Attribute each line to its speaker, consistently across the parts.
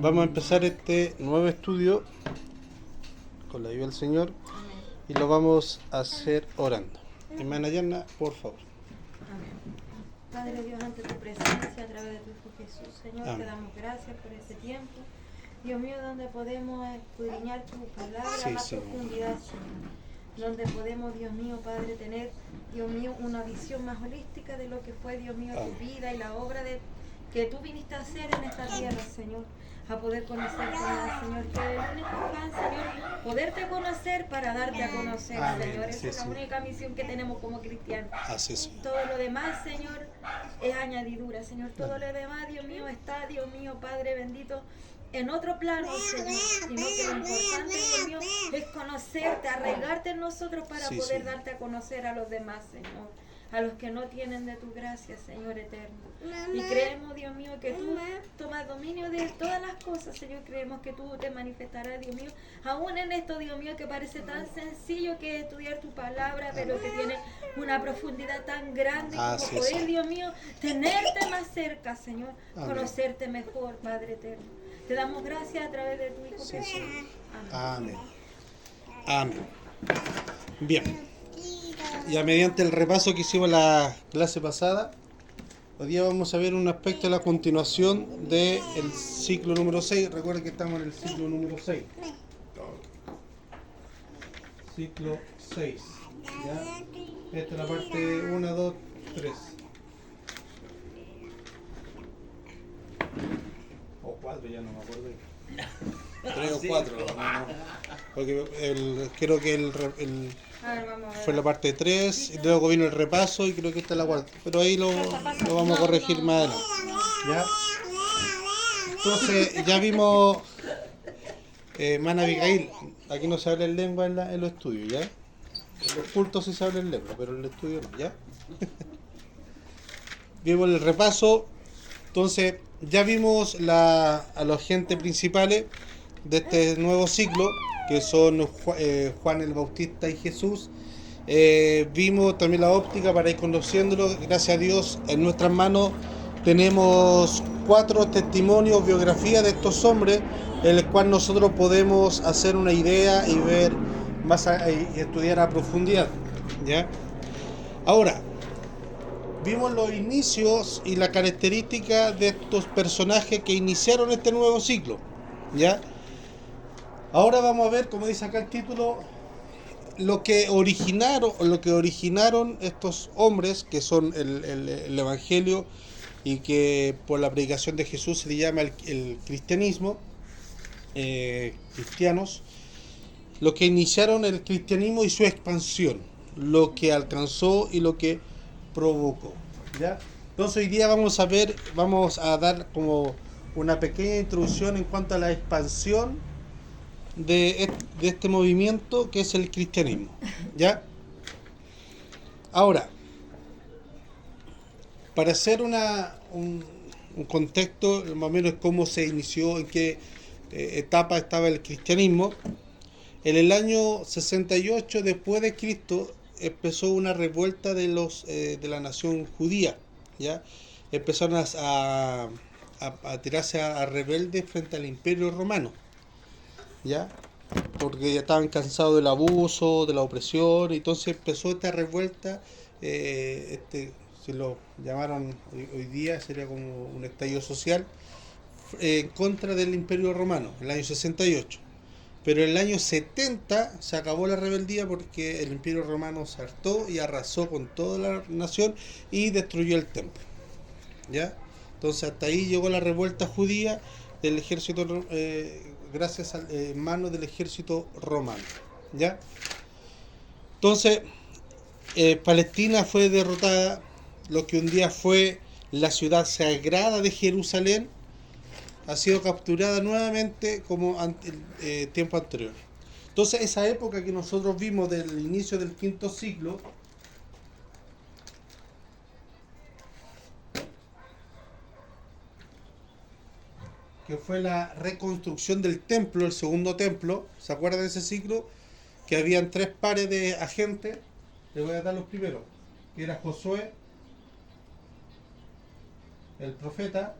Speaker 1: Vamos a empezar este nuevo estudio con la ayuda del Señor y lo vamos a hacer orando. Hermana Yana, por favor.
Speaker 2: Amén. Padre Dios, ante tu presencia a través de tu Hijo Jesús, Señor,
Speaker 1: Amén.
Speaker 2: te damos gracias por este tiempo. Dios mío, donde podemos escudriñar tu palabra
Speaker 1: Sí,
Speaker 2: a más
Speaker 1: Señor.
Speaker 2: profundidad, Señor. Donde podemos, Dios mío, Padre, tener, Dios mío, una visión más holística de lo que fue, Dios mío,
Speaker 1: Amén.
Speaker 2: tu vida y la obra que tú viniste a hacer en esta tierra, Señor. A poder conocerte más, Señor, que el único plan, Señor, poderte conocer para darte a conocer,
Speaker 1: Amén.
Speaker 2: Señor. Esa
Speaker 1: Sí,
Speaker 2: es la
Speaker 1: sí.
Speaker 2: única misión que tenemos como cristianos.
Speaker 1: Así es.
Speaker 2: Todo lo demás, Señor, es añadidura, Señor. Todo
Speaker 1: Amén.
Speaker 2: lo demás, Dios mío, está, Dios mío, Padre bendito, en otro plano, Señor. Sino que lo importante, Dios mío, es conocerte, arraigarte en nosotros para
Speaker 1: Sí,
Speaker 2: poder
Speaker 1: sí.
Speaker 2: darte a conocer a los demás, Señor. A los que no tienen de tu gracia, Señor eterno. Y creemos, Dios mío, que tú tomas dominio de todas las cosas, Señor. Creemos que tú te manifestarás, Dios mío, aún en esto, Dios mío, que parece tan sencillo que es estudiar tu palabra, pero que tiene una profundidad tan grande como
Speaker 1: Así es.
Speaker 2: poder, Dios mío, tenerte más cerca, Señor.
Speaker 1: Amén.
Speaker 2: Conocerte mejor, Padre eterno. Te damos gracias a través de tu Hijo
Speaker 1: Sí,
Speaker 2: Jesús.
Speaker 1: Señor.
Speaker 2: Amén.
Speaker 1: Amén. Amén. Bien. Ya mediante el repaso que hicimos la clase pasada, hoy día vamos a ver un aspecto de la continuación del ciclo número 6. Recuerden que estamos en el ciclo número 6. Ciclo 6. ¿Ya? Esta es la parte 1, 2, 3. O 4, ya no me acuerdo. 3 o 4. Porque creo que
Speaker 2: A ver, vamos a ver.
Speaker 1: fue la parte 3, y luego vino el repaso y creo que esta es la cuarta. Pero ahí lo vamos a corregir más adelante. ¿Ya? Entonces, ya vimos, Mana Abigail, aquí no se habla en lengua en los estudios, ¿ya? En los cultos sí se habla en lengua, pero en el estudio no, ¿ya? Vimos el repaso, entonces ya vimos a los agentes principales de este nuevo ciclo, que son Juan el Bautista y Jesús. Vimos también la óptica para ir conociéndolo. Gracias a Dios, en nuestras manos tenemos 4 testimonios, biografías de estos hombres, en el cual nosotros podemos hacer una idea y ver más y estudiar a profundidad, ¿ya? Ahora, vimos los inicios y la característica de estos personajes que iniciaron este nuevo ciclo, ¿ya? Ahora vamos a ver, como dice acá el título, lo que originaron estos hombres, que son el Evangelio, y que por la predicación de Jesús se le llama el cristianismo, cristianos, lo que iniciaron el cristianismo y su expansión, lo que alcanzó y lo que provocó, ¿ya? Entonces hoy día vamos a dar como una pequeña introducción en cuanto a la expansión de este movimiento que es el cristianismo, ¿ya? Ahora, para hacer un contexto, más o menos cómo se inició, en qué etapa estaba el cristianismo, en el año 68 después de Cristo empezó una revuelta de la nación judía, ¿ya? Empezaron a tirarse a rebeldes frente al Imperio Romano, ¿ya? Porque ya estaban cansados del abuso, de la opresión, y entonces empezó esta revuelta, si lo llamaron hoy día, sería como un estallido social, en contra del Imperio Romano, en el año 68. Pero en el año 70 se acabó la rebeldía porque el Imperio Romano se hartó y arrasó con toda la nación y destruyó el templo, ¿ya? Entonces hasta ahí llegó la revuelta judía del ejército, gracias a manos del ejército romano, ¿ya? Entonces Palestina fue derrotada, lo que un día fue la ciudad sagrada de Jerusalén ha sido capturada nuevamente como tiempo anterior. Entonces esa época que nosotros vimos del inicio del quinto siglo, que fue la reconstrucción del templo, el segundo templo, ¿se acuerdan de ese ciclo? Que habían 3 pares de agentes. Les voy a dar los primeros, que era Josué, el profeta,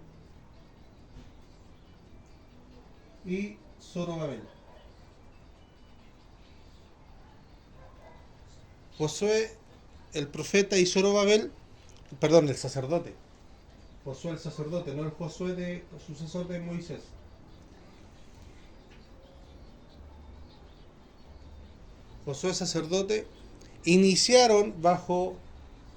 Speaker 1: y Zorobabel. Josué, el profeta, y Zorobabel, perdón, el sacerdote. Josué el sacerdote, no el Josué de sucesor de Moisés. Josué sacerdote iniciaron bajo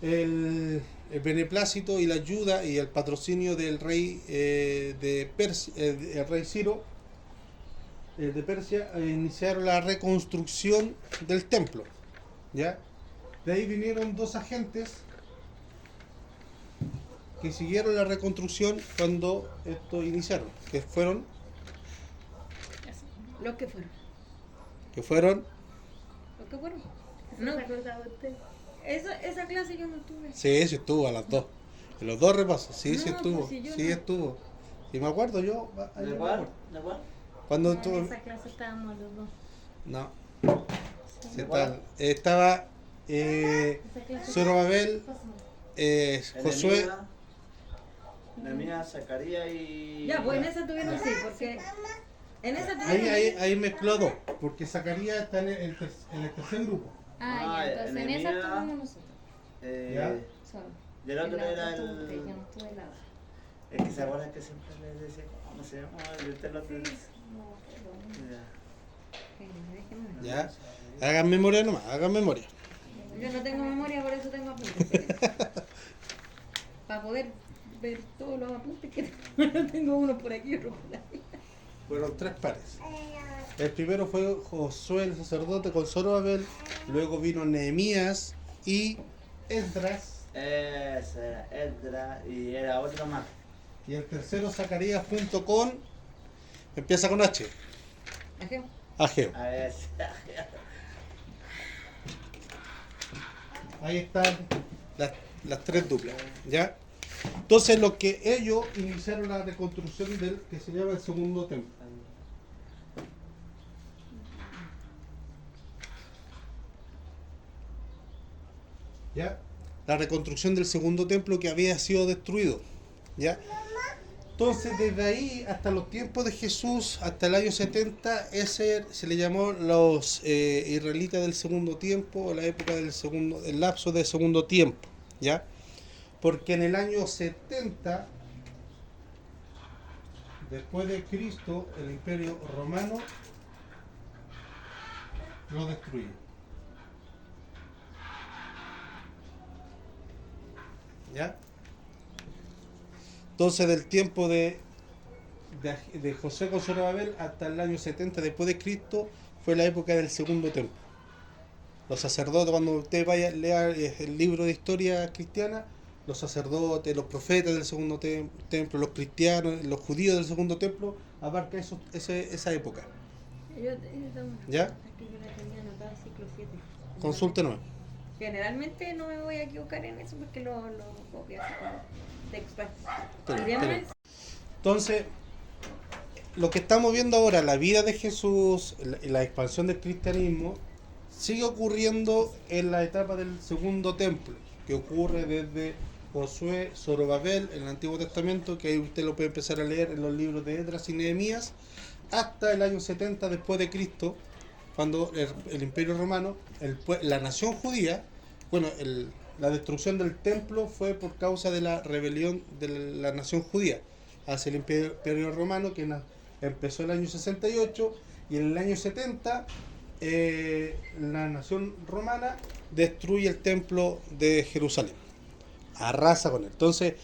Speaker 1: el beneplácito y la ayuda y el patrocinio del rey el rey Ciro de Persia, iniciaron la reconstrucción del templo. ¿Ya? De ahí vinieron dos agentes que siguieron la reconstrucción cuando esto iniciaron, que fueron
Speaker 2: Los que fueron.
Speaker 1: que fueron
Speaker 2: Los que fueron.
Speaker 3: ¿No se acordaba usted?
Speaker 2: Esa clase yo no tuve.
Speaker 1: sí, sí estuvo a las dos. En los dos repasos, sí, sí
Speaker 2: No,
Speaker 1: estuvo.
Speaker 2: pues si yo
Speaker 1: Sí
Speaker 2: no.
Speaker 1: estuvo. Y me acuerdo yo.
Speaker 4: ¿De
Speaker 1: me
Speaker 4: cuál?
Speaker 1: acuerdo.
Speaker 4: ¿De cuál?
Speaker 1: Cuando
Speaker 3: En
Speaker 1: estuvo.
Speaker 3: esa clase estábamos los dos.
Speaker 1: No.
Speaker 3: Sí.
Speaker 1: ¿Qué tal? Estaba
Speaker 3: Esa clase
Speaker 1: Zorobabel,
Speaker 3: pasó.
Speaker 1: Josué.
Speaker 4: Nehemías, Zacarías y...
Speaker 2: Ya, pues en esa tuvieron sí, porque en esa
Speaker 1: Ahí,
Speaker 2: tuvieron
Speaker 1: ahí mezcló dos, porque Zacarías está en el tercer grupo.
Speaker 3: Ah, ya, entonces en esa
Speaker 4: Nehemías,
Speaker 3: estuvimos nosotros.
Speaker 4: Eh,
Speaker 3: Solo.
Speaker 4: y el otro
Speaker 3: En la
Speaker 4: era
Speaker 3: otra estuvo usted,
Speaker 4: el...
Speaker 3: yo no estuve en la otra.
Speaker 4: Es que se acuerdan que siempre les decía, ¿cómo se llama? El otro...
Speaker 3: No, perdón.
Speaker 4: Ya.
Speaker 3: Déjeme ver.
Speaker 1: Ya. Hagan memoria nomás, hagan memoria.
Speaker 2: Yo no tengo memoria, por eso tengo apuntes. Para poder ver todos los apuntes que tengo. Tengo uno por aquí y otro por ahí.
Speaker 1: Fueron tres pares. El primero fue Josué el sacerdote con Zorobabel, luego vino Nehemías y Esdras,
Speaker 4: Ese era Edra y era otro más.
Speaker 1: y el tercero Zacarías junto con, empieza con H,
Speaker 2: Ajeo.
Speaker 1: Ageo.
Speaker 4: A ese.
Speaker 1: Ahí están las tres duplas, ¿ya? Entonces lo que ellos iniciaron la reconstrucción del que se llama el segundo templo. ¿Ya? La reconstrucción del segundo templo que había sido destruido, ¿ya? Entonces, desde ahí hasta los tiempos de Jesús, hasta el año 70, ese se le llamó los israelitas del segundo tiempo, la época del segundo, el lapso del segundo tiempo, ¿ya? Porque en el año 70, después de Cristo, el Imperio Romano lo destruye. ¿Ya? Entonces, del tiempo de José con Zorobabel hasta el año 70 después de Cristo fue la época del segundo templo. Los sacerdotes, cuando usted vaya a leer el libro de historia cristiana, los sacerdotes, los profetas del segundo templo, los cristianos, los judíos del segundo templo, abarca esa época. ¿Ya?
Speaker 2: Es que yo la tenía anotada en ciclo 7.
Speaker 1: Consúltenos.
Speaker 2: Generalmente no me voy a equivocar en eso porque lo copio así como textual.
Speaker 1: Pero,
Speaker 2: Podríamos
Speaker 1: pero-
Speaker 2: ver-
Speaker 1: Entonces, lo que estamos viendo ahora, la vida de Jesús, la expansión del cristianismo, sigue ocurriendo en la etapa del segundo templo, que ocurre desde Josué, Zorobabel, en el Antiguo Testamento, que ahí usted lo puede empezar a leer en los libros de Esdras y Nehemías, hasta el año 70 después de Cristo, cuando el Imperio Romano, la nación judía, bueno, la destrucción del templo fue por causa de la rebelión de la nación judía hacia el Imperio Romano, que empezó el año 68, y en el año 70 la nación romana destruye el templo de Jerusalén, arrasa con él. Entonces,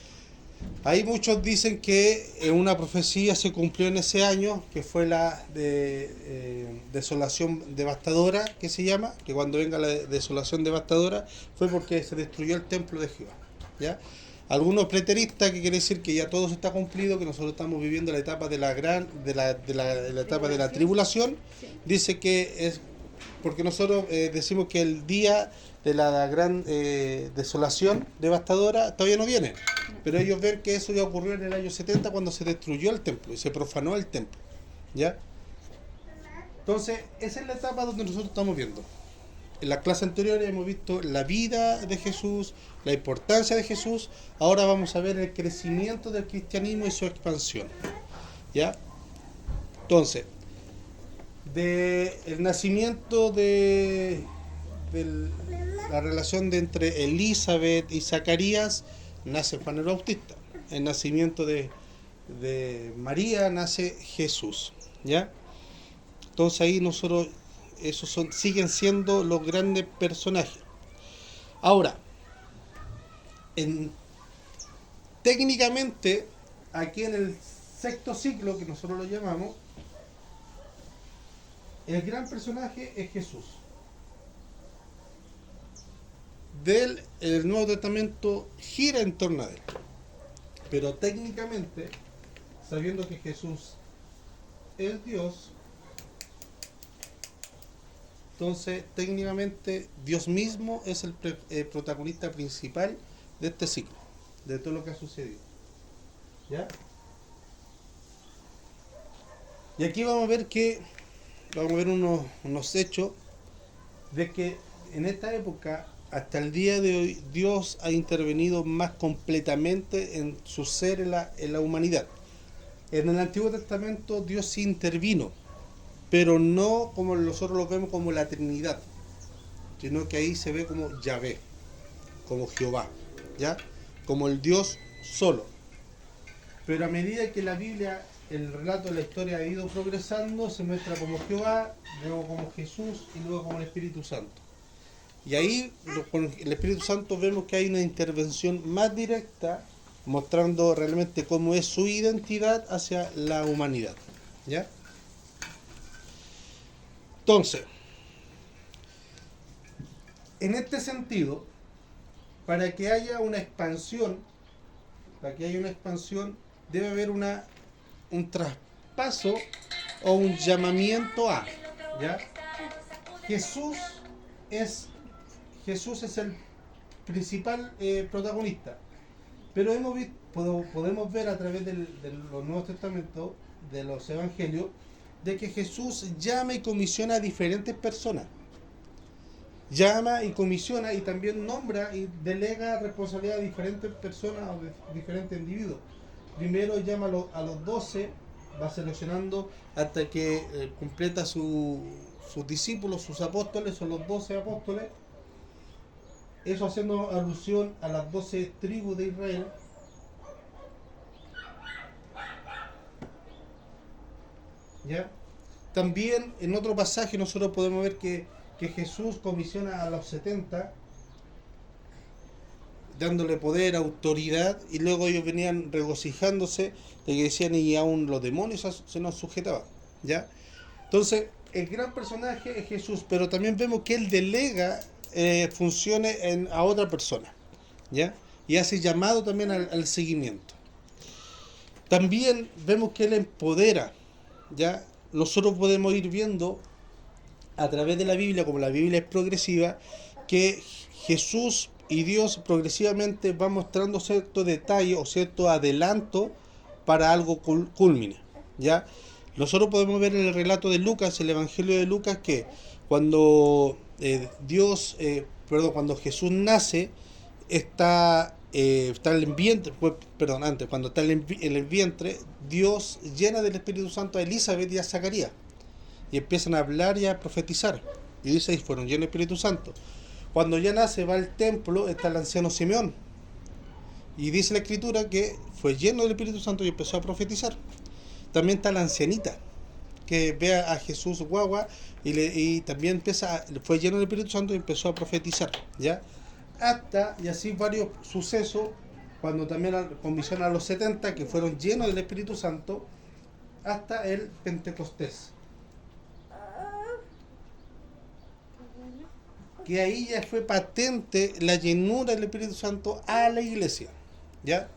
Speaker 1: ahí muchos dicen que una profecía se cumplió en ese año, que fue la desolación devastadora, que se llama, que cuando venga la desolación devastadora fue porque se destruyó el templo de Jehová, ¿ya? Algunos preteristas, que quiere decir que ya todo se está cumplido, que nosotros estamos viviendo la etapa de la etapa de la tribulación, dice que es porque nosotros decimos que el día de la gran desolación devastadora todavía no viene, pero ellos ven que eso ya ocurrió en el año 70 cuando se destruyó el templo y se profanó el templo, ¿ya? Entonces, esa es la etapa donde nosotros estamos viendo. En las clases anteriores hemos visto la vida de Jesús, la importancia de Jesús. Ahora vamos a ver el crecimiento del cristianismo y su expansión, ¿ya? Entonces, el nacimiento de la relación de entre Elizabeth y Zacarías, nace Juan el Bautista. El nacimiento de María, nace Jesús, ¿ya? Entonces ahí nosotros, siguen siendo los grandes personajes. Ahora, técnicamente, aquí en el sexto ciclo, que nosotros lo llamamos, el gran personaje es Jesús. El Nuevo Testamento gira en torno a él. Pero técnicamente, sabiendo que Jesús es Dios, entonces técnicamente Dios mismo es el protagonista principal de este ciclo, de todo lo que ha sucedido. ¿Ya? Y aquí vamos a ver unos hechos de que en esta época, hasta el día de hoy, Dios ha intervenido más completamente en su ser en la humanidad. En el Antiguo Testamento Dios sí intervino, pero no como nosotros lo vemos como la Trinidad, sino que ahí se ve como Yahvé, como Jehová, ¿ya? Como el Dios solo. Pero a medida que la Biblia, el relato de la historia ha ido progresando, se muestra como Jehová, luego como Jesús y luego como el Espíritu Santo. Y ahí, con el Espíritu Santo, vemos que hay una intervención más directa, mostrando realmente cómo es su identidad hacia la humanidad, ¿ya? Entonces, en este sentido, para que haya una expansión, debe haber un traspaso o un llamamiento a, ¿ya? Jesús es el principal protagonista, pero podemos ver a través de los Nuevos Testamentos, de los Evangelios, de que Jesús llama y comisiona a diferentes personas. Llama y comisiona y también nombra y delega responsabilidad a diferentes personas o de diferentes individuos. Primero llama a los 12, va seleccionando hasta que completa sus discípulos, sus apóstoles, son los 12 apóstoles. Eso haciendo alusión a las 12 tribus de Israel. ¿Ya? También en otro pasaje nosotros podemos ver que Jesús comisiona a los 70, dándole poder, autoridad, y luego ellos venían regocijándose de que decían, y aún los demonios se nos sujetaban, ¿ya? Entonces, el gran personaje es Jesús, pero también vemos que él delega funciones a otra persona, ¿ya? Y hace llamado también al seguimiento. También vemos que él empodera, ¿ya? Nosotros podemos ir viendo a través de la Biblia, como la Biblia es progresiva, que Jesús y Dios progresivamente van mostrando cierto detalle o cierto adelanto para algo culmine, ¿ya? Nosotros podemos ver en el relato de Lucas, el Evangelio de Lucas, que cuando cuando Jesús nace, está en el vientre, cuando está en el vientre, Dios llena del Espíritu Santo a Elizabeth y a Zacarías, y empiezan a hablar y a profetizar, y dice, y fueron llenos del Espíritu Santo. Cuando ya nace, va al templo, está el anciano Simeón, y dice la Escritura que fue lleno del Espíritu Santo y empezó a profetizar. También está la ancianita, que ve a Jesús guagua, y también fue lleno del Espíritu Santo y empezó a profetizar, ¿ya? Y así varios sucesos, cuando también comisiona a los 70, que fueron llenos del Espíritu Santo, hasta el Pentecostés. Que ahí ya fue patente la llenura del Espíritu Santo a la iglesia, ¿ya?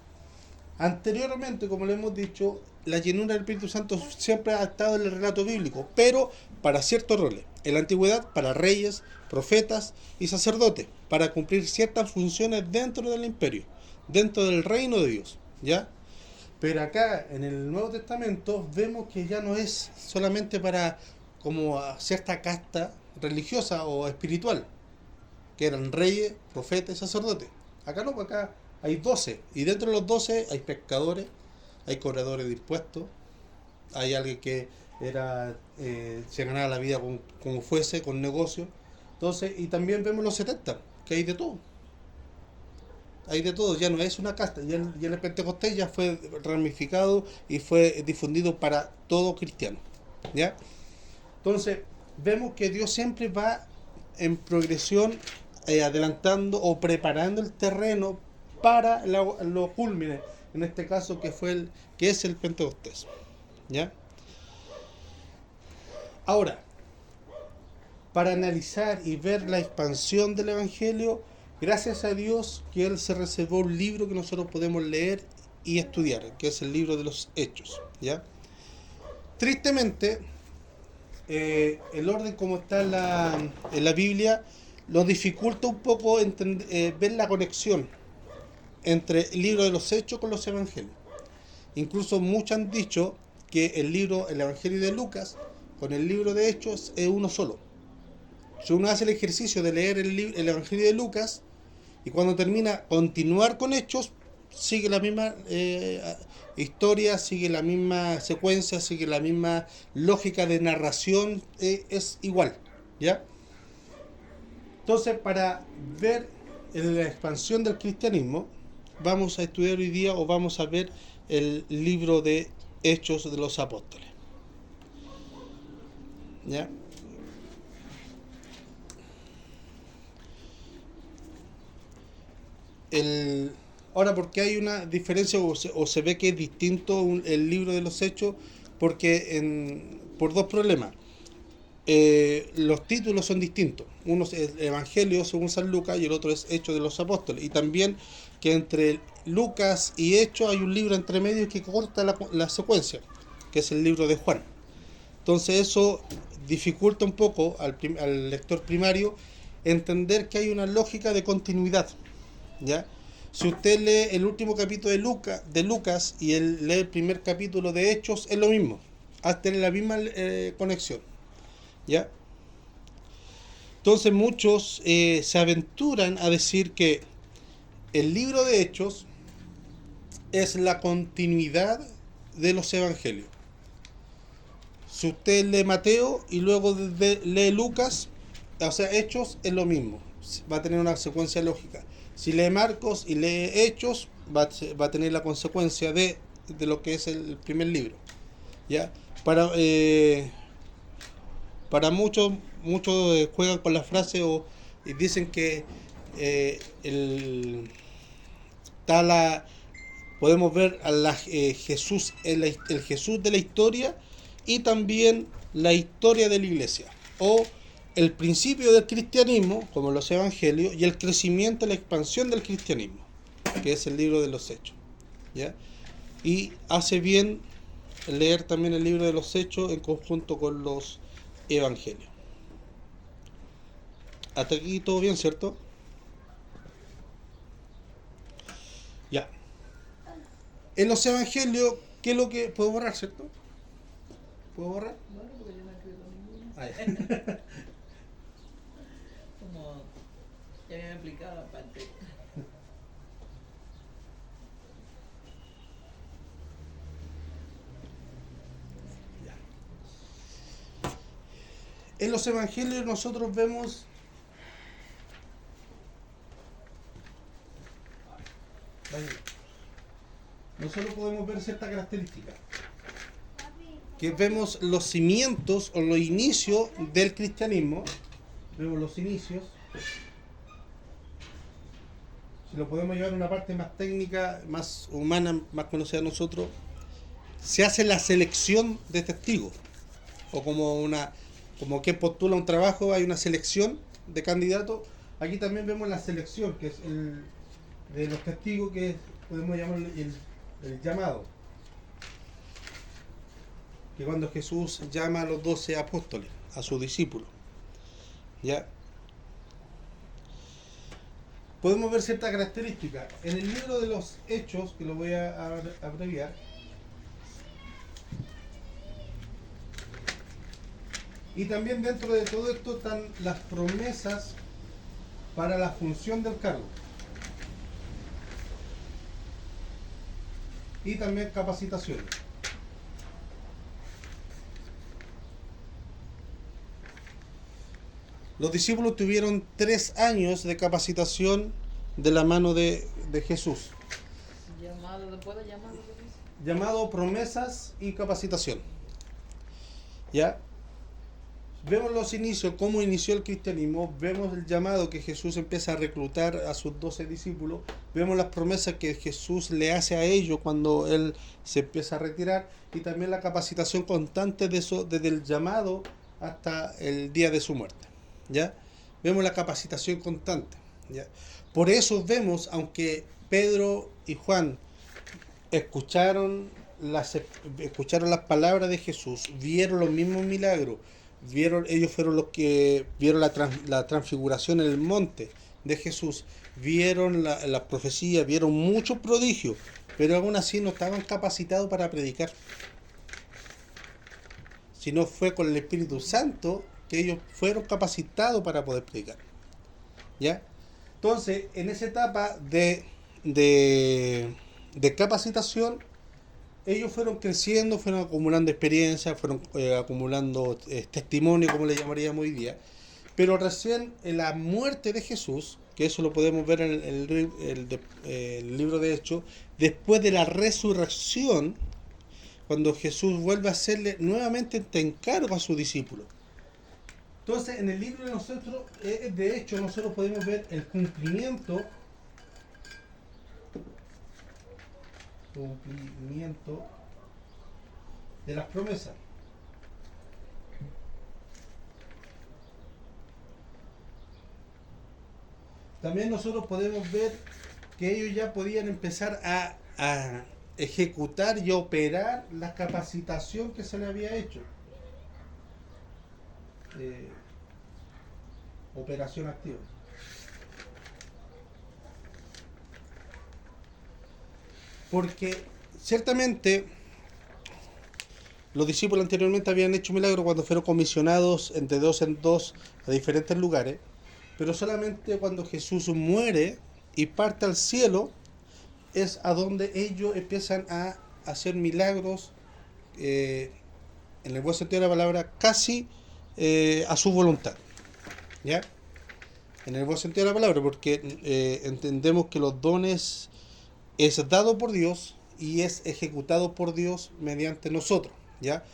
Speaker 1: Anteriormente, como le hemos dicho, la llenura del Espíritu Santo siempre ha estado en el relato bíblico, pero para ciertos roles. En la antigüedad, para reyes, profetas y sacerdotes, para cumplir ciertas funciones dentro del imperio, dentro del reino de Dios, ¿ya? Pero acá, en el Nuevo Testamento, vemos que ya no es solamente para como cierta casta religiosa o espiritual, que eran reyes, profetas y sacerdotes. Acá no, acá hay 12, y dentro de los 12 hay pescadores, hay cobradores de impuestos, hay alguien que se ganaba la vida como fuese, con negocio. Entonces, y también vemos los 70, que hay de todo. Hay de todo, ya no es una casta, ya el Pentecostés ya fue ramificado y fue difundido para todo cristiano. ¿Ya? Entonces, vemos que Dios siempre va en progresión, adelantando o preparando el terreno para los cúlmines, en este caso que es el Pentecostés. ¿Ya? Ahora, para analizar y ver la expansión del Evangelio, gracias a Dios que Él se reservó un libro que nosotros podemos leer y estudiar, que es el libro de los Hechos. ¿Ya? Tristemente, el orden como está en la Biblia nos dificulta un poco ver la conexión entre el libro de los Hechos con los Evangelios. Incluso muchos han dicho que el Evangelio de Lucas con el libro de Hechos es uno solo. Si uno hace el ejercicio de leer el Evangelio de Lucas y cuando termina continuar con Hechos, sigue la misma historia, sigue la misma secuencia, sigue la misma lógica de narración, es igual, ¿ya? Entonces, para ver la expansión del cristianismo, vamos a estudiar hoy día o vamos a ver el libro de Hechos de los Apóstoles. ¿Ya? Ahora, ¿por qué hay una diferencia o se ve que es distinto el libro de los Hechos? Porque por dos problemas. Los títulos son distintos. Uno es el Evangelio según San Lucas y el otro es Hechos de los Apóstoles. Y también que entre Lucas y Hechos hay un libro entre medio que corta la secuencia, que es el libro de Juan. Entonces eso dificulta un poco al lector primario entender que hay una lógica de continuidad, ¿ya? Si usted lee el último capítulo de Lucas y lee el primer capítulo de Hechos, es lo mismo, hasta tener la misma conexión, ¿ya? Entonces muchos se aventuran a decir que el libro de Hechos es la continuidad de los evangelios. Si usted lee Mateo y luego lee Lucas, o sea, Hechos es lo mismo, va a tener una secuencia lógica. Si lee Marcos y lee Hechos, va a tener la consecuencia de lo que es el primer libro, ¿ya? Para muchos juegan con la frase y dicen que podemos ver a Jesús, el Jesús de la historia y también la historia de la iglesia, o el principio del cristianismo, como los evangelios, y el crecimiento y la expansión del cristianismo, que es el libro de los Hechos, ¿ya? Y hace bien leer también el libro de los Hechos en conjunto con los evangelios. Hasta aquí todo bien, ¿cierto? Ya. En los evangelios, ¿qué es lo que puedo borrar, cierto? ¿Puedo borrar?
Speaker 3: Bueno, porque yo no he escrito ninguno.
Speaker 1: Ah, ya.
Speaker 3: Como ya habían explicado aparte.
Speaker 1: En los evangelios nosotros vemos nosotros podemos ver ciertas características, que vemos los cimientos o los inicios del cristianismo. Vemos los inicios. Si lo podemos llevar a una parte más técnica, más humana, más conocida a nosotros, se hace la selección de testigos, o como que postula un trabajo, hay una selección de candidatos. Aquí también vemos la selección, que es de los testigos, que podemos llamar el llamado. Que cuando Jesús llama a los 12 apóstoles, a sus discípulos, ¿ya? Podemos ver ciertas características. En el libro de los Hechos, que lo voy a abreviar, y también dentro de todo esto están las promesas para la función del cargo. Y también capacitaciones. Los discípulos tuvieron 3 años de capacitación de la mano de Jesús.
Speaker 3: Llamado, después de llamado, ¿qué dice?
Speaker 1: Llamado promesas y capacitación. ¿Ya? Vemos los inicios, cómo inició el cristianismo, vemos el llamado que Jesús empieza a reclutar a sus 12 discípulos, vemos las promesas que Jesús le hace a ellos cuando Él se empieza a retirar, y también la capacitación constante de eso, desde el llamado hasta el día de su muerte. ¿Ya? Vemos la capacitación constante. ¿Ya? Por eso vemos, aunque Pedro y Juan escucharon las palabras de Jesús, vieron los mismos milagros, ellos fueron los que vieron la transfiguración en el monte de Jesús, vieron las profecías, vieron muchos prodigios, pero aún así no estaban capacitados para predicar. Sino fue con el Espíritu Santo que ellos fueron capacitados para poder predicar. ¿Ya? Entonces, en esa etapa de capacitación, ellos fueron creciendo, fueron acumulando experiencia, fueron acumulando testimonio, como le llamaríamos hoy día. Pero recién en la muerte de Jesús, que eso lo podemos ver en el libro de Hechos, después de la resurrección, cuando Jesús vuelve a hacerle nuevamente este encargo a sus discípulos. Entonces, en el libro de Hechos, nosotros podemos ver el cumplimiento de las promesas. También nosotros podemos ver que ellos ya podían empezar a ejecutar y operar la capacitación que se le había hecho. Operación activa. Porque ciertamente los discípulos anteriormente habían hecho milagros cuando fueron comisionados de 2 en 2 a diferentes lugares, pero solamente cuando Jesús muere y parte al cielo es a donde ellos empiezan a hacer milagros, en el buen sentido de la palabra, casi a su voluntad. ¿Ya? En el buen sentido de la palabra, porque entendemos que los dones es dado por Dios y es ejecutado por Dios mediante nosotros, ¿ya?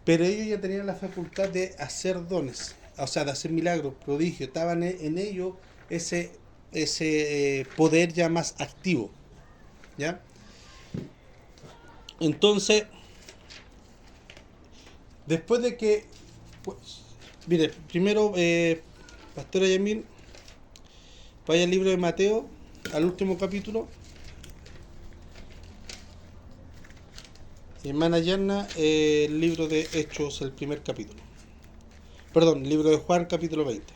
Speaker 1: Pero ellos ya tenían la facultad de hacer dones, o sea, de hacer milagros, prodigios, estaban en ellos ese poder ya más activo, ¿ya? Entonces, después de que, pues, mire, primero, Pastora Yamil, vaya al libro de Mateo, al último capítulo. Hermana Yanna, el libro de Hechos, el primer capítulo. Perdón, el libro de Juan, capítulo 20.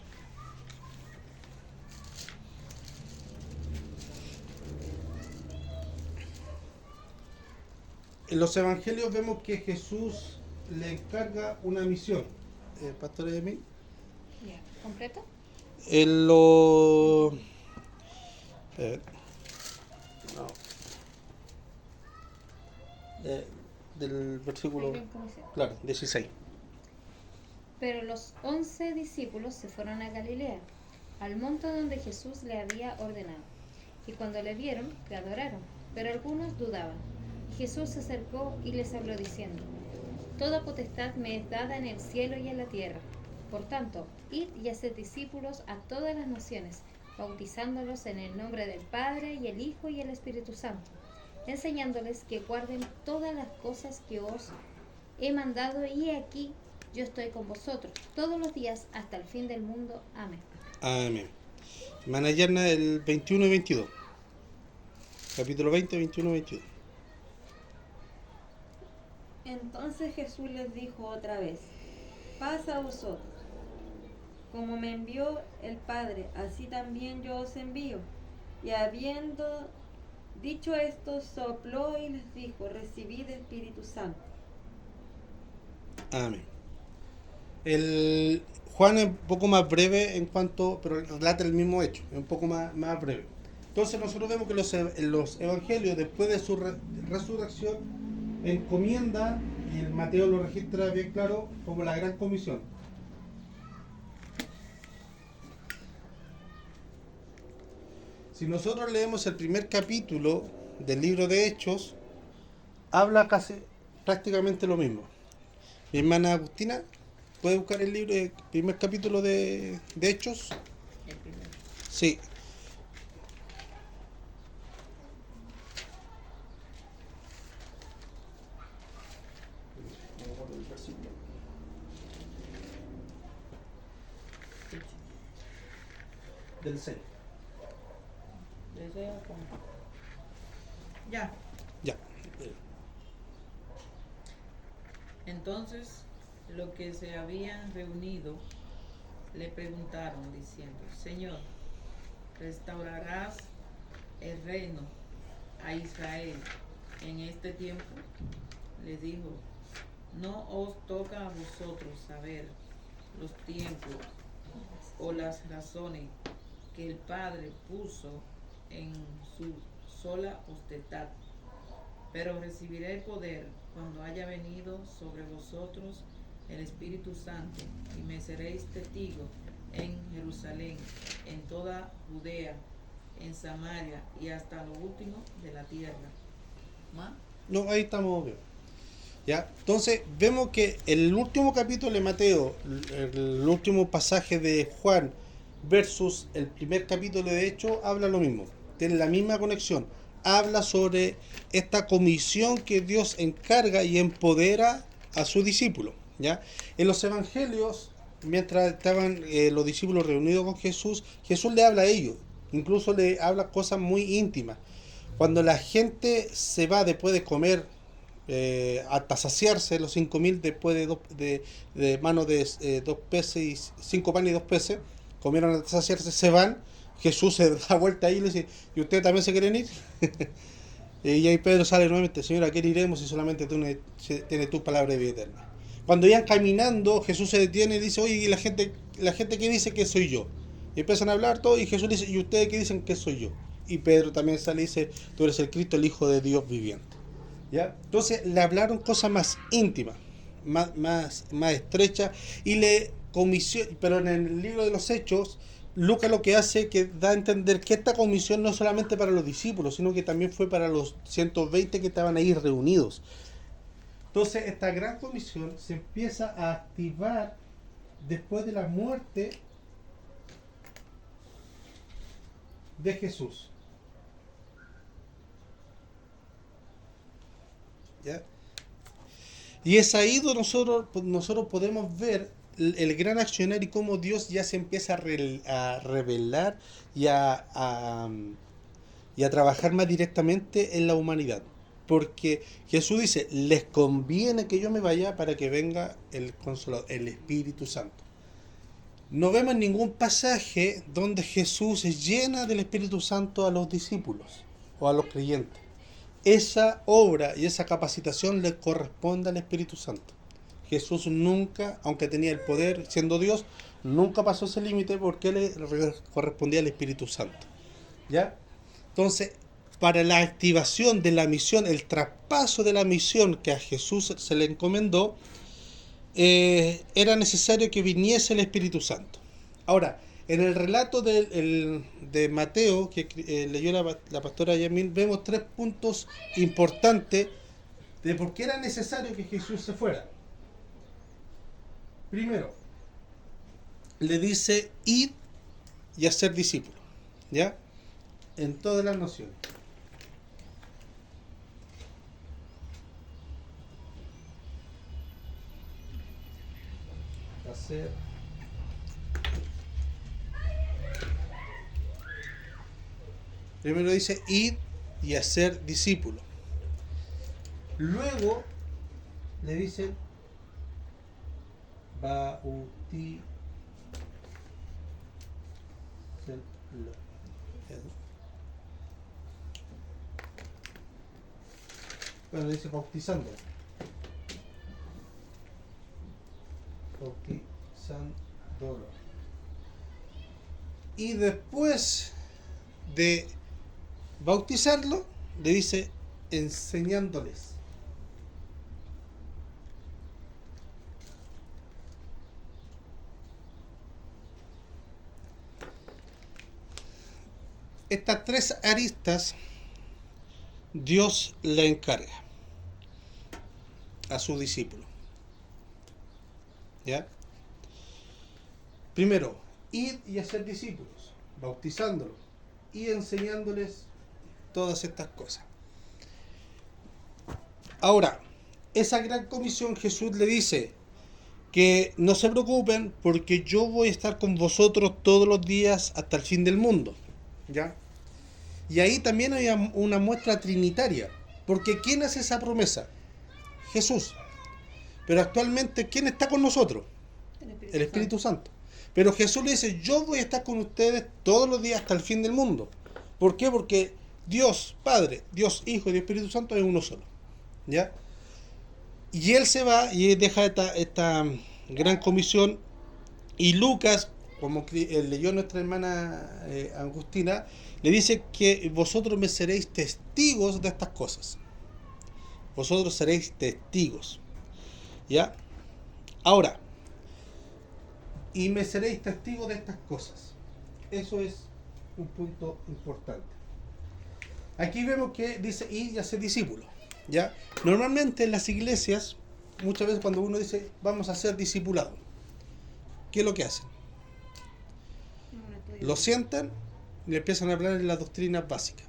Speaker 1: En los evangelios vemos que Jesús le encarga una misión. Pastora Yamil.
Speaker 2: Ya, ¿completo?
Speaker 1: En lo... no. Del versículo, claro, 16.
Speaker 5: Pero los 11 discípulos se fueron a Galilea, al monte donde Jesús le había ordenado. Y cuando le vieron, le adoraron, pero algunos dudaban. Jesús se acercó y les habló diciendo: Toda potestad me es dada en el cielo y en la tierra. Por tanto, id y haced discípulos a todas las naciones, bautizándolos en el nombre del Padre y el Hijo y el Espíritu Santo, enseñándoles que guarden todas las cosas que os he mandado, y aquí yo estoy con vosotros todos los días hasta el fin del mundo. Amén.
Speaker 1: Amén. Hermana Yerna, el 21 y 22. Capítulo 20, 21 y 22.
Speaker 2: Entonces Jesús les dijo otra vez: paz a vosotros. Como me envió el Padre, así también yo os envío. Y habiendo dicho esto, sopló y les dijo: recibid Espíritu Santo.
Speaker 1: Amén. El Juan es un poco más breve en cuanto, pero relata el mismo hecho, es un poco más breve. Entonces nosotros vemos que los evangelios, después de su resurrección, encomienda, y el Mateo lo registra bien claro, como la gran comisión. Si nosotros leemos el primer capítulo del libro de Hechos, habla casi prácticamente lo mismo. Mi hermana Agustina, ¿puede buscar el libro, el primer capítulo de Hechos?
Speaker 3: El primero.
Speaker 1: Sí. Del 6.
Speaker 3: Desde acá. Ya.
Speaker 1: Ya.
Speaker 3: Entonces, los que se habían reunido le preguntaron diciendo: Señor, ¿restaurarás el reino a Israel en este tiempo? Les dijo: no os toca a vosotros saber los tiempos o las razones que el Padre puso en su sola potestad, pero recibiréis poder cuando haya venido sobre vosotros el Espíritu Santo, y me seréis testigos en Jerusalén, en toda Judea, en Samaria y hasta lo último de la tierra. ¿Más?
Speaker 1: No, ahí estamos bien. ¿Ya? Entonces, vemos que el último capítulo de Mateo, el último pasaje de Juan versus el primer capítulo de Hechos, habla lo mismo. Tiene la misma conexión. Habla sobre esta comisión que Dios encarga y empodera a sus discípulos. ¿Ya? En los evangelios, mientras estaban los discípulos reunidos con Jesús, Jesús le habla a ellos. Incluso le habla cosas muy íntimas. Cuando la gente se va después de comer hasta saciarse, los 5.000 después de manos de 2 peces y 5 panes y 2 peces, comieron hasta saciarse, se van. Jesús se da vuelta ahí y le dice: ¿y ustedes también se quieren ir? Y ahí Pedro sale nuevamente: Señor, ¿a qué iremos si solamente tú tienes tu palabra de vida eterna? Cuando iban caminando, Jesús se detiene y dice: oye, ¿y la gente qué dice que soy yo? Y empiezan a hablar todo, y Jesús dice: ¿y ustedes qué dicen que soy yo? Y Pedro también sale y dice: tú eres el Cristo, el Hijo de Dios viviente. ¿Ya? Entonces le hablaron cosas más íntimas, más estrechas, y le comisión. Pero en el libro de los Hechos, Lucas lo que hace es que da a entender que esta comisión no es solamente para los discípulos, sino que también fue para los 120 que estaban ahí reunidos. Entonces esta gran comisión se empieza a activar después de la muerte de Jesús. ¿Ya? Y es ahí donde nosotros podemos ver el gran accionar y cómo Dios ya se empieza a revelar y a trabajar más directamente en la humanidad. Porque Jesús dice: les conviene que yo me vaya para que venga el Consolador, el Espíritu Santo. No vemos ningún pasaje donde Jesús llena del Espíritu Santo a los discípulos o a los creyentes. Esa obra y esa capacitación le corresponde al Espíritu Santo. Jesús nunca, aunque tenía el poder siendo Dios, nunca pasó ese límite porque le correspondía al Espíritu Santo. ¿Ya? Entonces, para la activación de la misión, el traspaso de la misión que a Jesús se le encomendó, era necesario que viniese el Espíritu Santo. Ahora, en el relato de Mateo, que leyó la pastora Yamil, vemos 3 puntos importantes de por qué era necesario que Jesús se fuera. Primero, le dice: id y hacer discípulos, ¿ya? En todas las naciones. Hacer Primero dice: id y hacer discípulos. Luego le dice: bautizarlos. Bueno, dice bautizando. Bautizándolo. Y después de bautizarlo, le dice: enseñándoles. estas tres aristas Dios le encarga a sus discípulos. ¿Ya? Primero, ir y hacer discípulos, bautizándolos y enseñándoles todas estas cosas. Ahora, esa gran comisión Jesús le dice que no se preocupen porque yo voy a estar con vosotros todos los días hasta el fin del mundo. ¿Ya? Y ahí también hay una muestra trinitaria, porque ¿quién hace esa promesa? Jesús. Pero actualmente, ¿quién está con nosotros? El Espíritu Santo. Pero Jesús le dice, yo voy a estar con ustedes todos los días hasta el fin del mundo. ¿Por qué? Porque Dios Padre, Dios Hijo y Dios Espíritu Santo es uno solo. ¿Ya? Y Él se va y deja esta gran comisión. Y Lucas, como leyó nuestra hermana Agustina, le dice que vosotros me seréis testigos de estas cosas. Vosotros seréis testigos. ¿Ya? Ahora, y me seréis testigos de estas cosas. Eso es un punto importante. Aquí vemos que dice ir y hacer discípulos. ¿Ya? Normalmente en las iglesias, muchas veces cuando uno dice vamos a ser discipulados, ¿qué es lo que hacen? Lo sientan y le empiezan a hablar de las doctrinas básicas.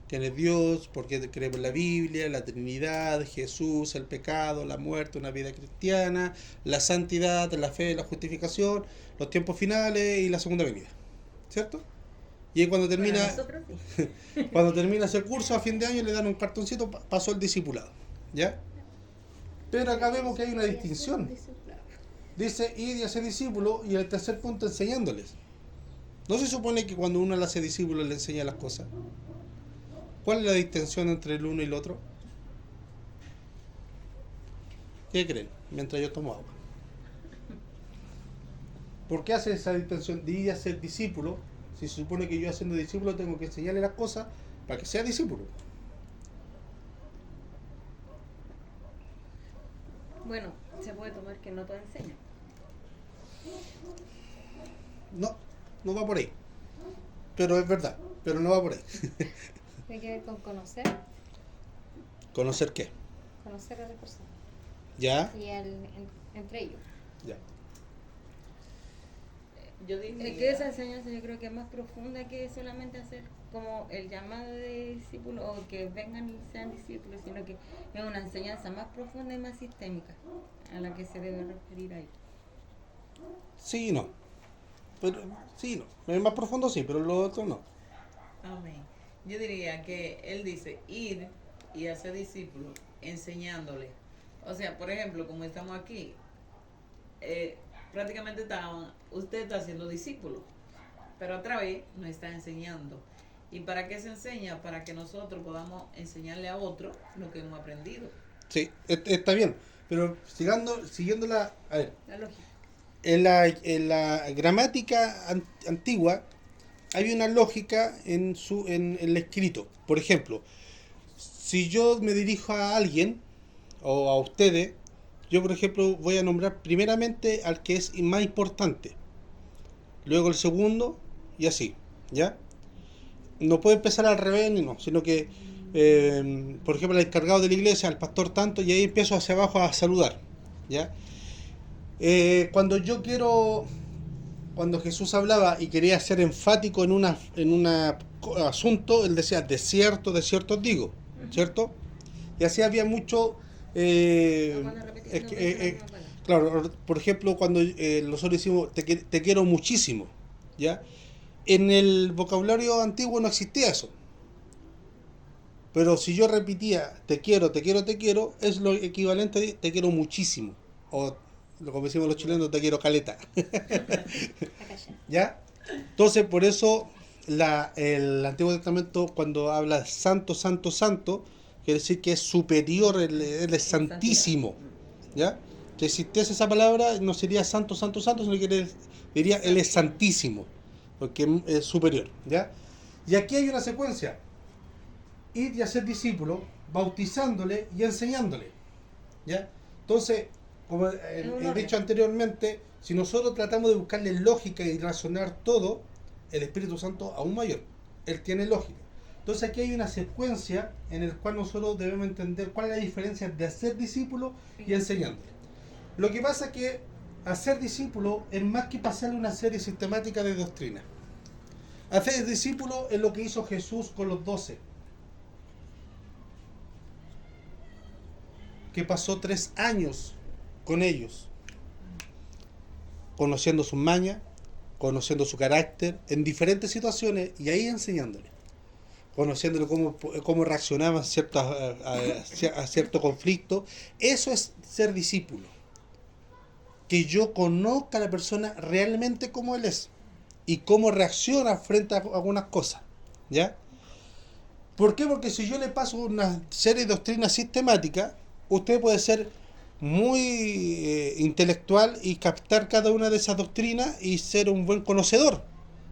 Speaker 1: ¿Quién es Dios? ¿Por qué creemos en la Biblia? La Trinidad, Jesús, el pecado, la muerte, una vida cristiana, la santidad, la fe, la justificación, los tiempos finales y la segunda venida. ¿Cierto? Y ahí cuando termina,
Speaker 2: Nosotros sí.
Speaker 1: cuando termina ese curso a fin de año le dan un cartoncito, pasó el discipulado. ¿Ya? Pero acá vemos que hay una distinción. Dice ir y hacer discípulos, y el tercer punto enseñándoles. ¿No se supone que cuando uno le hace discípulo le enseña las cosas? ¿Cuál es la distinción entre el uno y el otro? ¿Qué creen? Mientras yo tomo agua. ¿Por qué hace esa distinción de ir a ser discípulo? Si se supone que yo haciendo discípulo tengo que enseñarle las cosas para que sea discípulo.
Speaker 2: Bueno, se puede tomar que no todo enseña.
Speaker 1: No, no va por ahí. Pero es verdad, pero no va por ahí.
Speaker 5: Tiene que ver con conocer,
Speaker 1: ¿Conocer qué?
Speaker 5: conocer a la persona
Speaker 1: ¿Ya?
Speaker 5: y entre ellos.
Speaker 1: Ya.
Speaker 3: Yo diría,
Speaker 2: Es que esa enseñanza yo creo que es más profunda que solamente hacer como el llamado de discípulos o que vengan y sean discípulos, sino que es una enseñanza más profunda y más sistémica a la que se debe referir ahí.
Speaker 1: Sí y no. Pero, sí y no. Es más profundo sí, pero lo otro no.
Speaker 3: amén. Yo diría que él dice ir y hacer discípulos, enseñándole. O sea, por ejemplo, como estamos aquí, prácticamente usted está haciendo discípulos, pero otra vez nos está enseñando. ¿Y para qué se enseña? Para que nosotros podamos enseñarle a otros lo que hemos aprendido.
Speaker 1: Sí, está bien. Pero siguiendo la... A ver,
Speaker 2: La lógica.
Speaker 1: en la gramática antigua hay una lógica en el escrito. Por ejemplo, si yo me dirijo a alguien o a ustedes, yo por ejemplo voy a nombrar primeramente al que es más importante, luego el segundo y así, ¿ya? No puede empezar al revés ni no, sino que por ejemplo el encargado de la iglesia, al pastor tanto, y ahí empiezo hacia abajo a saludar, ¿ya? Cuando Jesús hablaba y quería ser enfático en un asunto, él decía, de cierto os digo, ¿cierto? Y así había mucho... claro, por ejemplo, cuando nosotros decimos, te quiero muchísimo, ¿ya? En el vocabulario antiguo no existía eso. Pero si yo repetía, te quiero, es lo equivalente a te quiero muchísimo. O como decimos los chilenos, te quiero caleta. ¿Ya? Entonces, por eso el Antiguo Testamento, cuando habla santo, santo, santo, quiere decir que es superior, él es santísimo. ¿Ya? Si existiese esa palabra, no sería santo, santo, santo, sino que diría él es santísimo, porque es superior. ¿Ya? Y aquí hay una secuencia: ir y hacer discípulos, bautizándole y enseñándole. ¿Ya? Entonces, como he dicho anteriormente, si nosotros tratamos de buscarle lógica y razonar todo, el Espíritu Santo aún mayor. Él tiene lógica. Entonces aquí hay una secuencia en la cual nosotros debemos entender cuál es la diferencia de hacer discípulo y enseñándole. Lo que pasa es que hacer discípulo es más que pasarle una serie sistemática de doctrina. Hacer discípulo es lo que hizo Jesús con los 12. Que pasó 3 años con ellos, conociendo sus mañas, conociendo su carácter en diferentes situaciones y ahí enseñándole, conociéndole cómo reaccionaban a cierto conflicto. Eso es ser discípulo, que yo conozca a la persona realmente como él es y cómo reacciona frente a algunas cosas, ¿ya? ¿Por qué? Porque si yo le paso una serie de doctrinas sistemáticas, usted puede ser muy intelectual y captar cada una de esas doctrinas y ser un buen conocedor,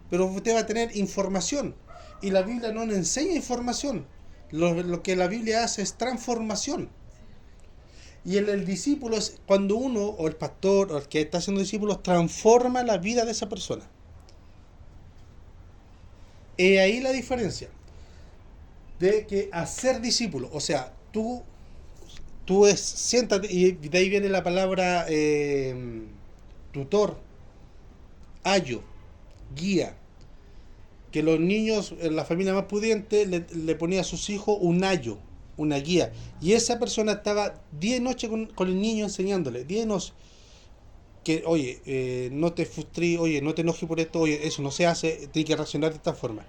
Speaker 1: pero usted va a tener información y la Biblia no le enseña información. Lo que la Biblia hace es transformación. Y el discípulo es cuando uno, o el pastor, o el que está haciendo discípulos, transforma la vida de esa persona. Y ahí la diferencia de que hacer discípulo, o sea, tú siéntate, y de ahí viene la palabra tutor, ayo, guía, que los niños en la familia más pudiente le ponía a sus hijos un ayo, una guía, y esa persona estaba 10 noches con el niño enseñándole, 10 noches, que oye, no te frustres, oye, no te enojes por esto, oye, eso no se hace, tienes que reaccionar de esta forma.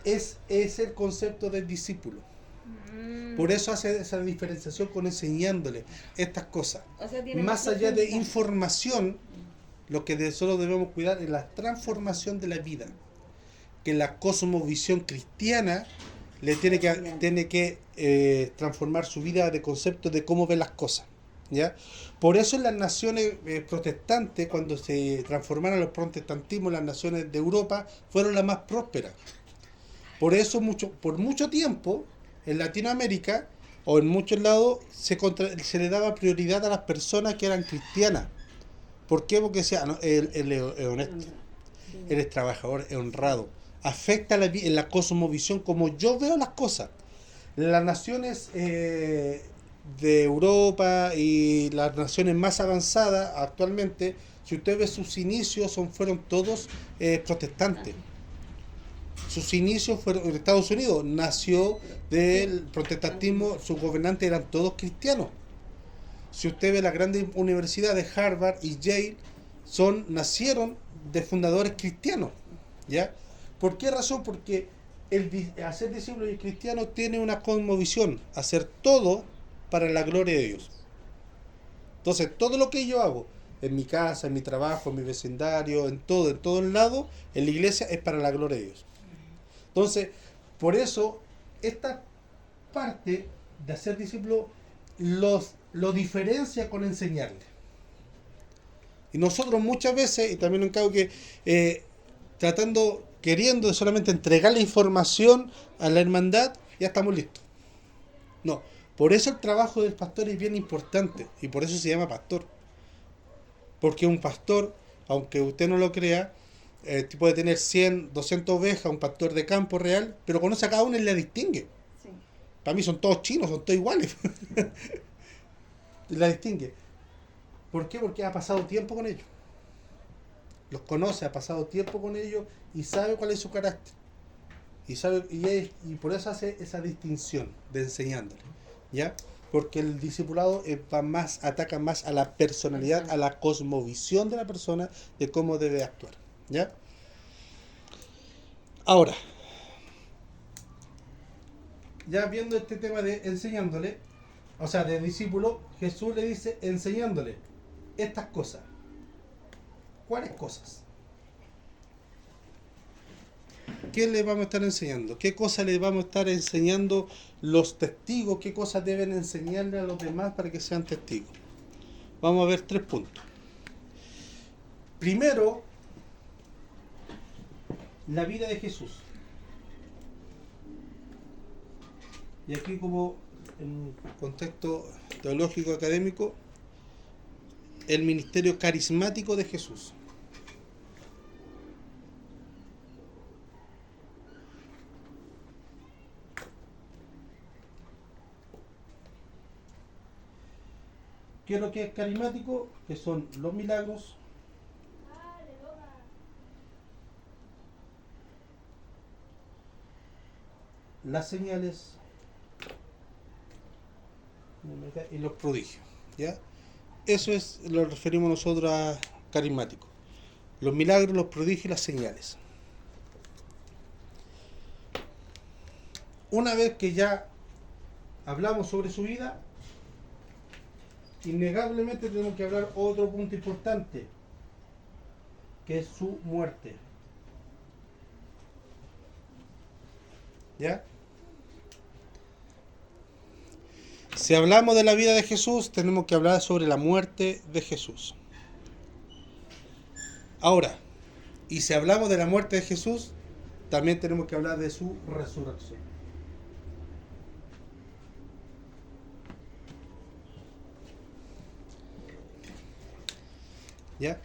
Speaker 1: Es el concepto del discípulo. Por eso hace esa diferenciación con enseñándole estas cosas.
Speaker 2: O sea, tiene
Speaker 1: Más allá de
Speaker 2: profundidad.
Speaker 1: información, lo que nosotros debemos cuidar es la transformación de la vida. Que la cosmovisión cristiana le tiene que transformar su vida de concepto de cómo ve las cosas, ¿ya? Por eso en las naciones protestantes, cuando se transformaron los protestantismos, las naciones de Europa fueron las más prósperas. Por eso por mucho tiempo en Latinoamérica o en muchos lados se le daba prioridad a las personas que eran cristianas. ¿Por qué? Porque decía, no, él es honesto, él es trabajador, es honrado. Afecta en la cosmovisión como yo veo las cosas. Las naciones de Europa y las naciones más avanzadas actualmente, si usted ve sus inicios, fueron todos protestantes. Sus inicios fueron en Estados Unidos, nació del protestantismo, sus gobernantes eran todos cristianos. Si usted ve las grandes universidades, Harvard y Yale, nacieron de fundadores cristianos, ¿ya? ¿Por qué razón? Porque hacer discípulo y cristiano tiene una cosmovisión, hacer todo para la gloria de Dios. Entonces, todo lo que yo hago, en mi casa, en mi trabajo, en mi vecindario, en todo el lado, en la iglesia, es para la gloria de Dios. Entonces, por eso, esta parte de hacer discípulo lo diferencia con enseñarle. Y nosotros muchas veces, y también en caso que queriendo solamente entregar la información a la hermandad, ya estamos listos. No, por eso el trabajo del pastor es bien importante, y por eso se llama pastor. Porque un pastor, aunque usted no lo crea, puede tener 100, 200 ovejas, un pastor de campo real, pero conoce a cada uno y le distingue.
Speaker 2: Sí.
Speaker 1: Para mí son todos chinos, son todos iguales. La distingue. ¿Por qué? Porque ha pasado tiempo con ellos. Los conoce, ha pasado tiempo con ellos y sabe cuál es su carácter. Y por eso hace esa distinción de enseñándole, ¿ya? Porque el discipulado ataca más a la personalidad, a la cosmovisión de la persona, de cómo debe actuar, ¿ya? Ahora, ya viendo este tema de enseñándole, o sea, de discípulo, Jesús le dice enseñándole estas cosas. ¿Cuáles cosas? ¿Qué le vamos a estar enseñando? ¿Qué cosas le vamos a estar enseñando los testigos? ¿Qué cosas deben enseñarle a los demás para que sean testigos? Vamos a ver 3 puntos. Primero, la vida de Jesús. Y aquí, como en un contexto teológico académico, el ministerio carismático de Jesús. ¿Qué es lo que es carismático? Que son los milagros, las señales y los prodigios, ¿ya? Eso es lo que referimos nosotros a carismático. Los milagros, los prodigios y las señales. Una vez que ya hablamos sobre su vida, innegablemente tenemos que hablar otro punto importante, que es su muerte. ¿Ya? Si hablamos de la vida de Jesús, tenemos que hablar sobre la muerte de Jesús. Ahora, y si hablamos de la muerte de Jesús, también tenemos que hablar de su resurrección. ¿Ya?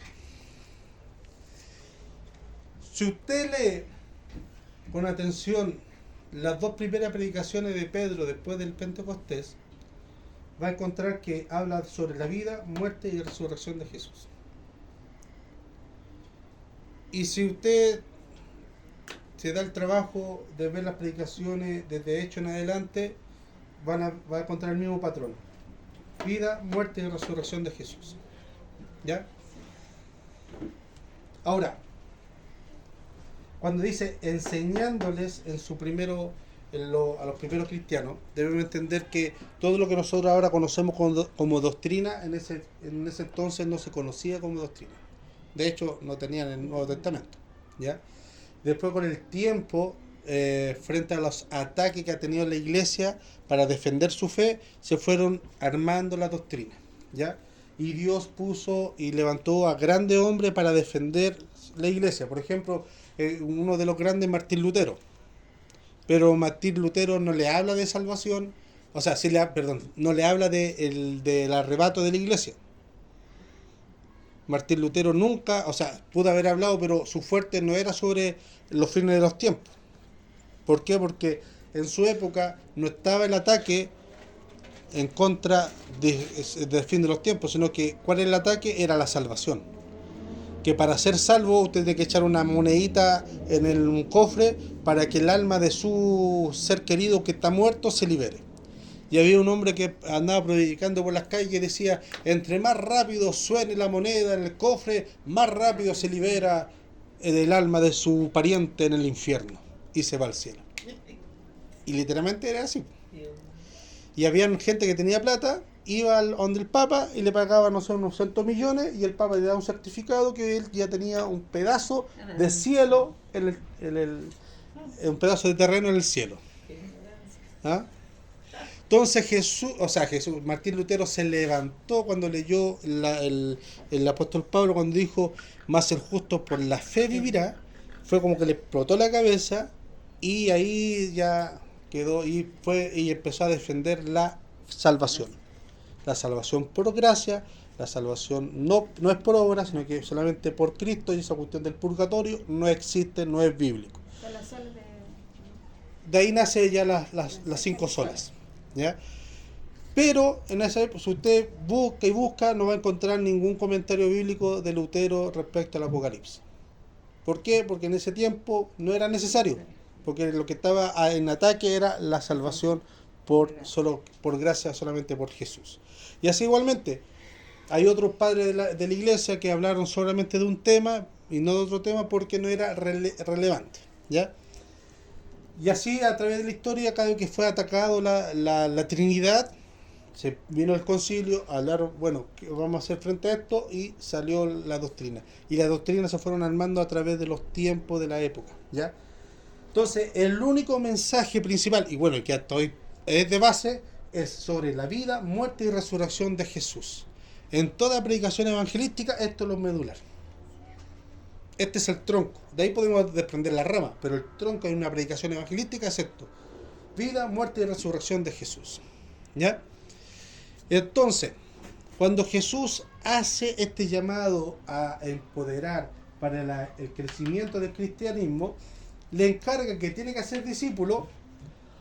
Speaker 1: Si usted lee con atención las dos primeras predicaciones de Pedro después del Pentecostés, va a encontrar que habla sobre la vida, muerte y resurrección de Jesús. Y si usted se da el trabajo de ver las predicaciones desde Hechos en adelante, va a encontrar el mismo patrón: vida, muerte y resurrección de Jesús. ¿Ya? Ahora, cuando dice enseñándoles en su primero a los primeros cristianos, debemos entender que todo lo que nosotros ahora conocemos como doctrina, en ese entonces no se conocía como doctrina. De hecho, no tenían el Nuevo Testamento, ¿ya? Después, con el tiempo, frente a los ataques que ha tenido la iglesia para defender su fe, se fueron armando las doctrinas, ¿ya? Y Dios puso y levantó a grandes hombres para defender la iglesia. Por ejemplo, uno de los grandes, Martín Lutero. Pero Martín Lutero no le habla de salvación, o sea, no le habla del arrebato de la iglesia. Martín Lutero nunca, o sea, pudo haber hablado, pero su fuerte no era sobre los fines de los tiempos. ¿Por qué? Porque en su época no estaba el ataque en contra del fin de los tiempos, sino que ¿cuál era el ataque? Era la salvación. Que para ser salvo usted tiene que echar una monedita en un cofre para que el alma de su ser querido que está muerto se libere. Y había un hombre que andaba predicando por las calles y decía: entre más rápido suene la moneda en el cofre, más rápido se libera el alma de su pariente en el infierno y se va al cielo. Y literalmente era así. Y había gente que tenía plata, iba donde el Papa y le pagaba, no sé, unos cientos millones, y el Papa le daba un certificado que él ya tenía un pedazo de cielo, un pedazo de terreno en el cielo. ¿Ah? Entonces Martín Lutero se levantó cuando leyó el apóstol Pablo, cuando dijo: más el justo por la fe vivirá. Fue como que le explotó la cabeza, y ahí ya quedó y empezó a defender la salvación. La salvación por gracia, la salvación no es por obra, sino que solamente por Cristo, y esa cuestión del purgatorio no existe, no es bíblico. De ahí nace ya las 5 solas, ¿ya? Pero en esa época, si usted busca y busca, no va a encontrar ningún comentario bíblico de Lutero respecto al Apocalipsis. ¿Por qué? Porque en ese tiempo no era necesario, porque lo que estaba en ataque era la salvación por gracia, solamente por Jesús. Y así igualmente hay otros padres de la iglesia que hablaron solamente de un tema y no de otro tema porque no era relevante, ¿ya? Y así, a través de la historia, cada vez que fue atacado la Trinidad, se vino el concilio, hablaron, bueno, ¿qué vamos a hacer frente a esto? Y salió la doctrina. Y las doctrinas se fueron armando a través de los tiempos de la época, ¿ya? Entonces, el único mensaje principal, y bueno, que hasta hoy es de base, es sobre la vida, muerte y resurrección de Jesús. En toda predicación evangelística, esto es lo medular. Este es el tronco. De ahí podemos desprender la rama, pero el tronco de una predicación evangelística es esto: vida, muerte y resurrección de Jesús, ¿ya? Entonces, cuando Jesús hace este llamado a empoderar para el crecimiento del cristianismo, le encarga que tiene que hacer discípulos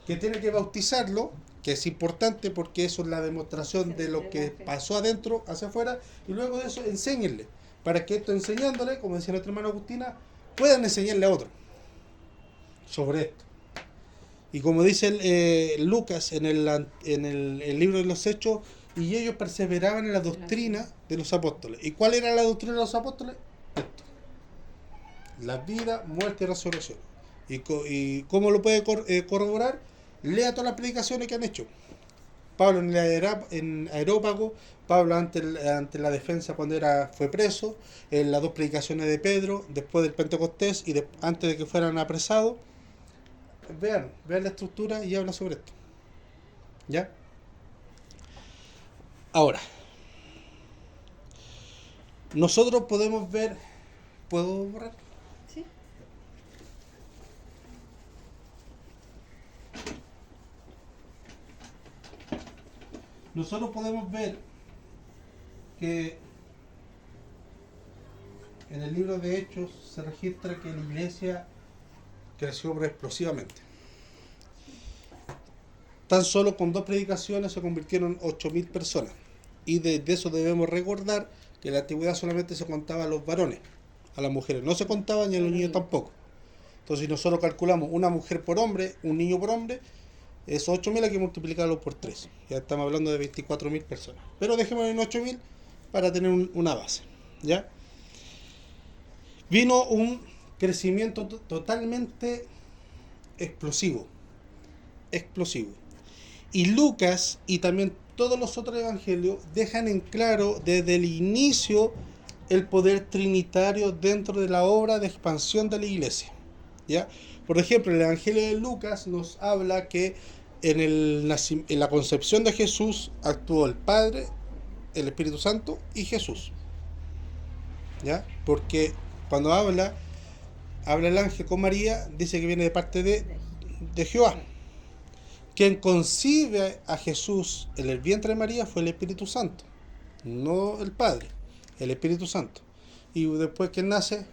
Speaker 1: que tiene que bautizarlo, que es importante porque eso es la demostración de lo que pasó adentro hacia afuera, y luego de eso enséñenle, para que esto enseñándole, como decía nuestra hermana Agustina, puedan enseñarle a otro sobre esto. Y como dice Lucas en el libro de los Hechos, y ellos perseveraban en la doctrina de los apóstoles. ¿Y cuál era la doctrina de los apóstoles? Esto: la vida, muerte y resurrección. ¿Y cómo lo puede corroborar? Lea todas las predicaciones que han hecho. Pablo en Areópago, Pablo ante la defensa cuando fue preso, en las dos predicaciones de Pedro, después del Pentecostés y antes de que fueran apresados. Vean la estructura y habla sobre esto. ¿Ya? Ahora, nosotros podemos ver... ¿Puedo borrar?
Speaker 5: Sí.
Speaker 1: Nosotros podemos ver que en el libro de Hechos se registra que la iglesia creció explosivamente. Tan solo con 2 predicaciones se convirtieron 8.000 personas. Y de eso debemos recordar que en la antigüedad solamente se contaba a los varones, a las mujeres. No se contaba ni a los niños tampoco. Entonces, si nosotros calculamos una mujer por hombre, un niño por hombre, esos 8.000 hay que multiplicarlo por 3. Ya estamos hablando de 24.000 personas. Pero dejémoslo en 8.000 para tener una base. ¿Ya? Vino un crecimiento totalmente explosivo. Y Lucas y también todos los otros evangelios dejan en claro desde el inicio el poder trinitario dentro de la obra de expansión de la iglesia. ¿Ya? Por ejemplo, el evangelio de Lucas nos habla que en la concepción de Jesús actuó el Padre, el Espíritu Santo y Jesús. ¿Ya? Porque cuando habla el ángel con María, dice que viene de parte de Jehová. Quien concibe a Jesús en el vientre de María fue el Espíritu Santo, no el Padre, el Espíritu Santo. Y después que nace,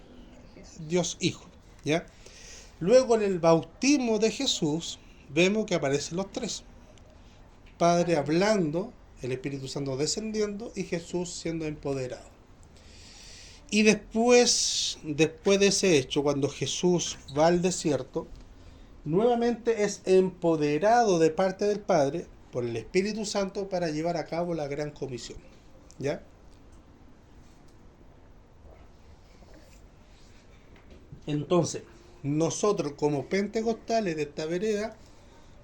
Speaker 1: Dios Hijo. ¿Ya? Luego en el bautismo de Jesús vemos que aparecen los 3. Padre hablando, el Espíritu Santo descendiendo y Jesús siendo empoderado. Y después de ese hecho, cuando Jesús va al desierto, nuevamente es empoderado de parte del Padre por el Espíritu Santo para llevar a cabo la gran comisión. ¿Ya? Entonces, nosotros como pentecostales de esta vereda,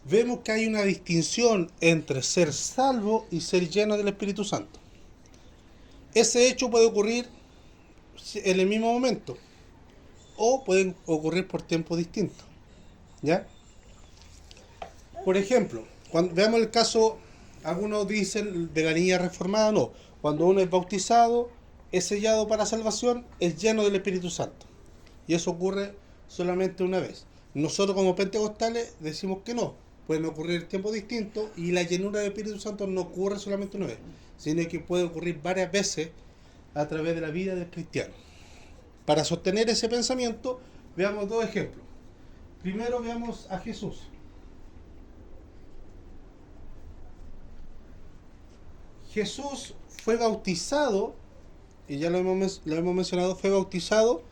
Speaker 1: vemos que hay una distinción entre ser salvo y ser lleno del Espíritu Santo. Ese hecho puede ocurrir en el mismo momento o pueden ocurrir por tiempos distintos. ¿Ya? Por ejemplo, cuando veamos el caso, algunos dicen de la niña reformada, no. Cuando uno es bautizado, es sellado para salvación, es lleno del Espíritu Santo. Y eso ocurre solamente una vez. Nosotros como pentecostales decimos que no. Pueden ocurrir tiempos distintos y la llenura del Espíritu Santo no ocurre solamente una vez, sino que puede ocurrir varias veces a través de la vida del cristiano. Para sostener ese pensamiento, veamos 2 ejemplos. Primero veamos a Jesús. Jesús fue bautizado, y ya lo hemos mencionado, fue bautizado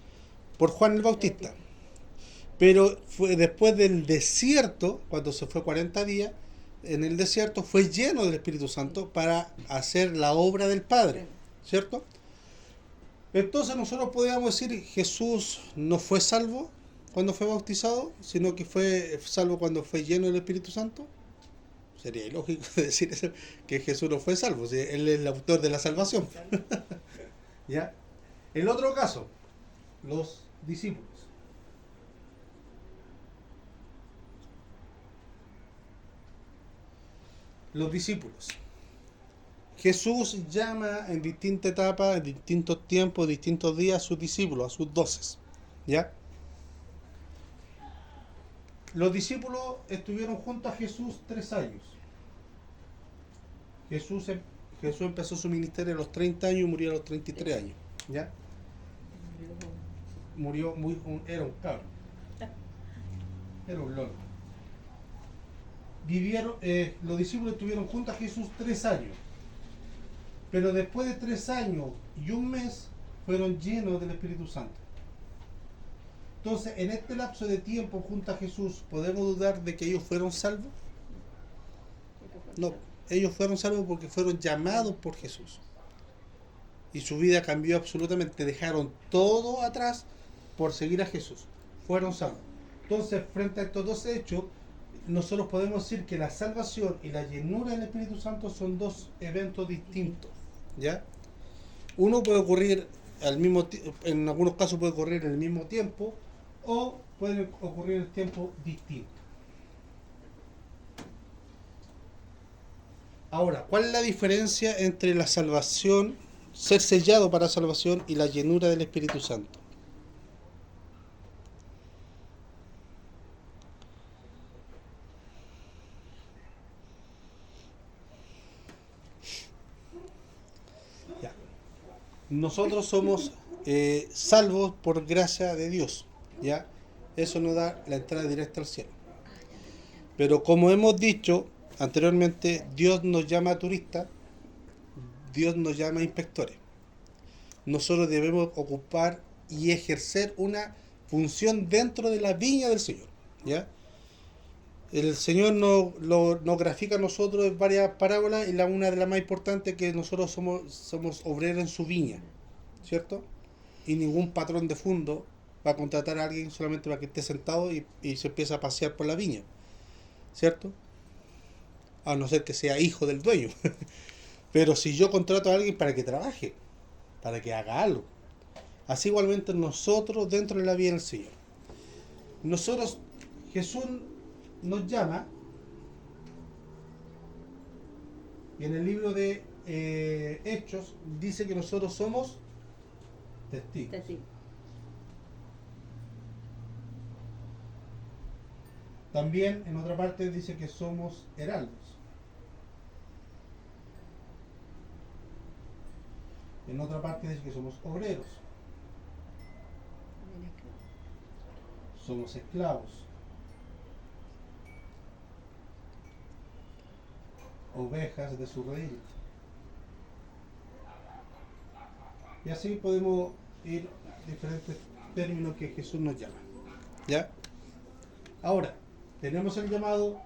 Speaker 1: por Juan el Bautista. Pero fue después del desierto, cuando se fue 40 días, en el desierto fue lleno del Espíritu Santo para hacer la obra del Padre, ¿cierto? Entonces nosotros podríamos decir, Jesús no fue salvo cuando fue bautizado, sino que fue salvo cuando fue lleno del Espíritu Santo. Sería ilógico decir eso, que Jesús no fue salvo, si Él es el autor de la salvación. ¿Ya? El otro caso, los discípulos. Los discípulos. Jesús llama en distintas etapas, en distintos tiempos, distintos días a sus discípulos, a sus 12. ¿Ya? Los discípulos estuvieron junto a Jesús 3 años. Jesús empezó su ministerio a los 30 años y murió a los 33 años. ¿Ya? Murió era un cabrón. Era un loco. los discípulos estuvieron juntos a Jesús 3 años. Pero después de 3 años y un mes fueron llenos del Espíritu Santo. Entonces, en este lapso de tiempo junto a Jesús, ¿podemos dudar de que ellos fueron salvos? No, ellos fueron salvos porque fueron llamados por Jesús. Y su vida cambió absolutamente. Dejaron todo atrás por seguir a Jesús. Fueron salvos. Entonces, frente a estos dos hechos, nosotros podemos decir que la salvación y la llenura del Espíritu Santo son dos eventos distintos. ¿Ya? Uno puede ocurrir al mismo en algunos casos puede ocurrir en el mismo tiempo o puede ocurrir en tiempo distinto. Ahora, ¿cuál es la diferencia entre la salvación, ser sellado para salvación, y la llenura del Espíritu Santo? Ya. Nosotros somos salvos por gracia de Dios, ¿ya? Eso nos da la entrada directa al cielo. Pero como hemos dicho anteriormente, Dios nos llama turistas, Dios nos llama inspectores. Nosotros debemos ocupar y ejercer una función dentro de la viña del Señor, ¿ya? El Señor nos grafica a nosotros en varias parábolas, y una de las más importantes es que nosotros somos obreros en su viña, ¿cierto? Y ningún patrón de fondo va a contratar a alguien solamente para que esté sentado y se empiece a pasear por la viña, ¿cierto? A no ser que sea hijo del dueño. Pero si yo contrato a alguien para que trabaje, para que haga algo, así igualmente nosotros dentro de la vida del Señor. Nosotros, Jesús nos llama, y en el libro de Hechos dice que nosotros somos testigos. También en otra parte dice que somos heraldos. En otra parte dice que somos obreros. Somos esclavos. Ovejas de su redil. Y así podemos ir a diferentes términos que Jesús nos llama. ¿Ya? Ahora, tenemos el llamado,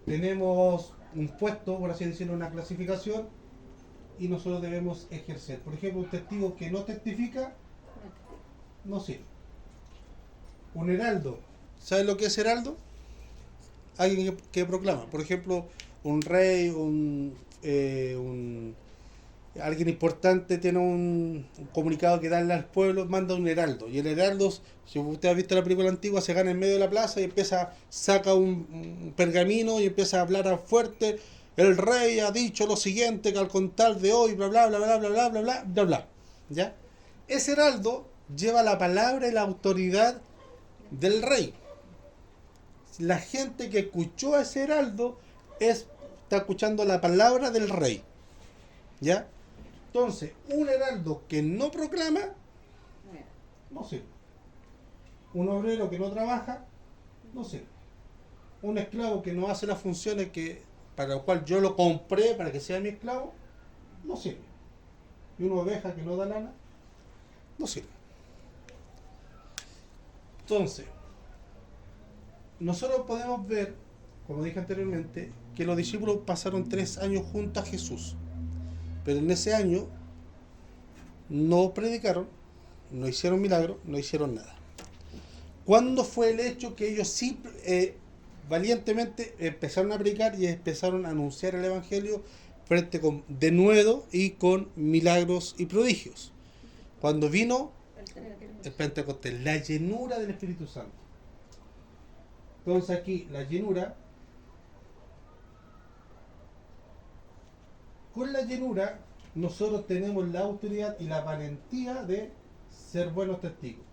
Speaker 1: tenemos un puesto, por así decirlo, una clasificación, y nosotros debemos ejercer. Por ejemplo, un testigo que no testifica, no sirve. Un heraldo, ¿sabes lo que es heraldo? Alguien que proclama. Por ejemplo, un rey, alguien importante tiene un comunicado que darle al pueblo, manda un heraldo. Y el heraldo, si usted ha visto la película antigua, se gana en medio de la plaza y saca un pergamino y empieza a hablar fuerte. El rey ha dicho lo siguiente, que al contar de hoy, bla bla bla bla bla bla bla bla bla bla. ¿Ya? Ese heraldo lleva la palabra y la autoridad del rey. La gente que escuchó a ese heraldo está escuchando la palabra del rey. ¿Ya? Entonces, un heraldo que no proclama, no sirve. Un obrero que no trabaja, no sirve. Un esclavo que no hace las funciones para las cuales yo lo compré para que sea mi esclavo, no sirve. Y una oveja que no da lana, no sirve. Entonces, nosotros podemos ver, como dije anteriormente, que los discípulos pasaron 3 años juntos a Jesús. Pero en ese año no predicaron, no hicieron milagros, no hicieron nada. ¿Cuándo fue el hecho que ellos sí valientemente empezaron a predicar y empezaron a anunciar el Evangelio frente con denuedo y con milagros y prodigios? Cuando vino el Pentecostés, la llenura del Espíritu Santo. Entonces aquí la llenura, con la llenura nosotros tenemos la autoridad y la valentía de ser buenos testigos.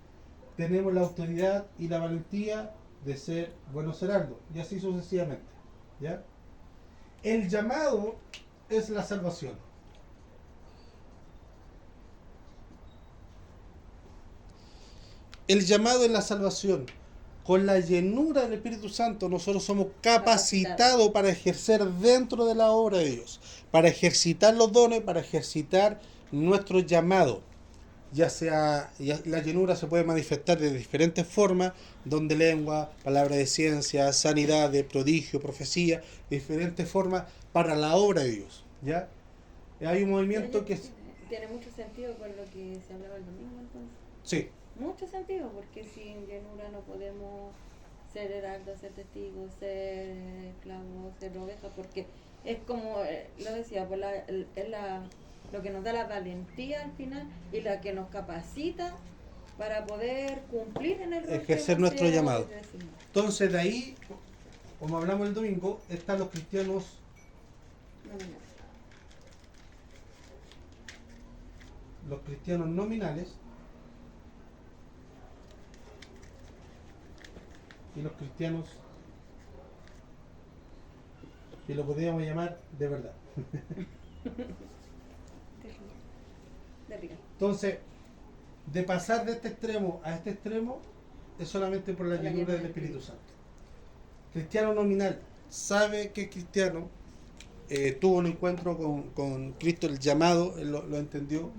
Speaker 1: Tenemos la autoridad y la valentía de ser buenos heraldos, y así sucesivamente. ¿Ya? El llamado es la salvación. El llamado es la salvación. con la llenura del Espíritu Santo nosotros somos capacitados para ejercer dentro de la obra de Dios, para ejercitar los dones, para ejercitar nuestro llamado. La llenura se puede manifestar de diferentes formas, don de lengua, palabra de ciencia, sanidad, de prodigio, profecía, diferentes formas para la obra de Dios. ¿Ya? Hay un movimiento que...
Speaker 2: Tiene mucho sentido con lo que se hablaba el domingo entonces.
Speaker 1: Sí.
Speaker 2: Mucho sentido, porque sin llenura no podemos ser heraldos, ser testigos, ser esclavos, ser ovejas, porque es como, lo decía, pues lo que nos da la valentía al final y la que nos capacita para poder cumplir en el rol
Speaker 1: ejercer
Speaker 2: que
Speaker 1: nuestro
Speaker 2: hemos
Speaker 1: llamado.
Speaker 2: de decir.
Speaker 1: Entonces de ahí, como hablamos el domingo, están los cristianos nominales y los cristianos que lo podríamos llamar de verdad. Entonces, de pasar de este extremo a este extremo es solamente por la llenura del Espíritu Santo. Cristiano nominal sabe que es cristiano, tuvo un encuentro con Cristo, el llamado, él lo entendió,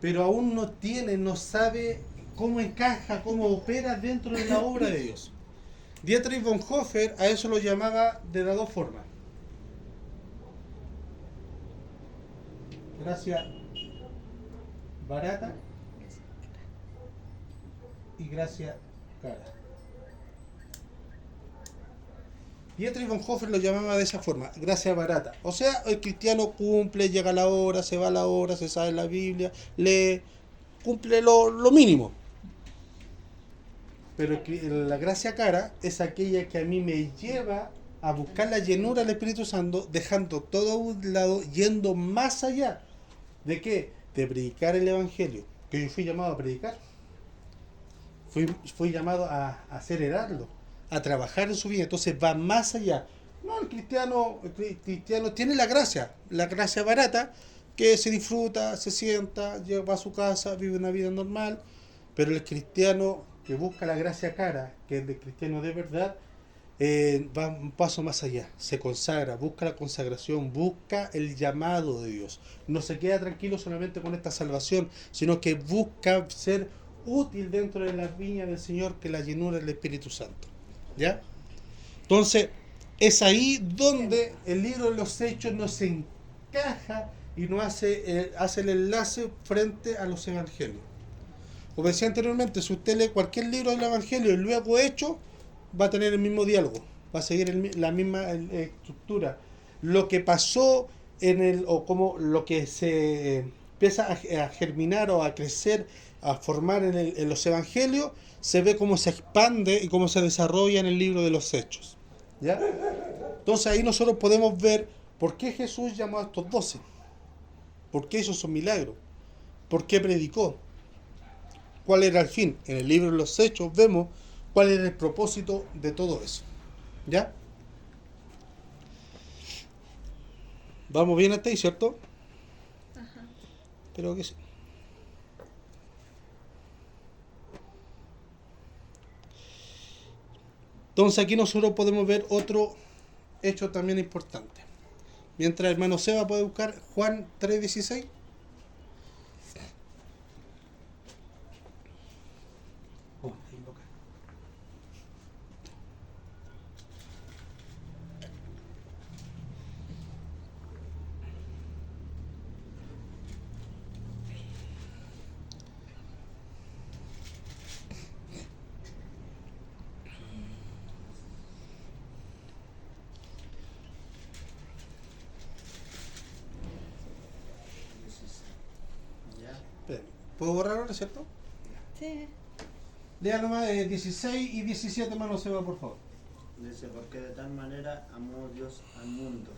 Speaker 1: pero aún no sabe cómo encaja, cómo opera dentro de la obra de Dios. Dietrich Bonhoeffer a eso lo llamaba de las dos formas: gracia barata y gracia cara. Dietrich Bonhoeffer lo llamaba de esa forma, gracia barata. O sea, el cristiano cumple, llega a la hora, se va a la hora, se sabe la Biblia, lee, cumple lo mínimo. Pero la gracia cara es aquella que a mí me lleva a buscar la llenura del Espíritu Santo, dejando todo a un lado, yendo más allá. ¿De qué? De predicar el Evangelio, que yo fui llamado a predicar. Fui llamado a hacer heraldo, a trabajar en su vida. Entonces va más allá. No, el cristiano tiene la gracia barata, que se disfruta, se sienta, va a su casa, vive una vida normal. Pero el cristiano que busca la gracia cara, que es el cristiano de verdad, va un paso más allá, se consagra, busca la consagración, busca el llamado de Dios. No se queda tranquilo solamente con esta salvación, sino que busca ser útil dentro de las viñas del Señor, que la llenura del Espíritu Santo. ¿Ya? Entonces, es ahí donde el libro de los Hechos nos encaja y nos hace el enlace frente a los evangelios. Como decía anteriormente, si usted lee cualquier libro del Evangelio y luego Hechos, va a tener el mismo diálogo, va a seguir la misma estructura. Lo que pasó o como lo que se empieza a germinar o a crecer, a formar en los Evangelios, se ve cómo se expande y cómo se desarrolla en el libro de los Hechos. ¿Ya? Entonces ahí nosotros podemos ver por qué Jesús llamó a estos 12, por qué hizo esos milagros, por qué predicó, cuál era el fin. En el libro de los Hechos vemos cuál era el propósito de todo eso. ¿Ya? Vamos bien hasta ahí, ¿cierto?
Speaker 2: Ajá.
Speaker 1: Creo que sí. Entonces aquí nosotros podemos ver otro hecho también importante. Mientras el hermano Seba puede buscar Juan 3:16. ¿Puedo borrar ahora, cierto?
Speaker 2: Sí.
Speaker 1: Lea nomás 16 y 17, hermano Seba, por favor.
Speaker 4: Dice, porque de tal manera amó Dios al mundo,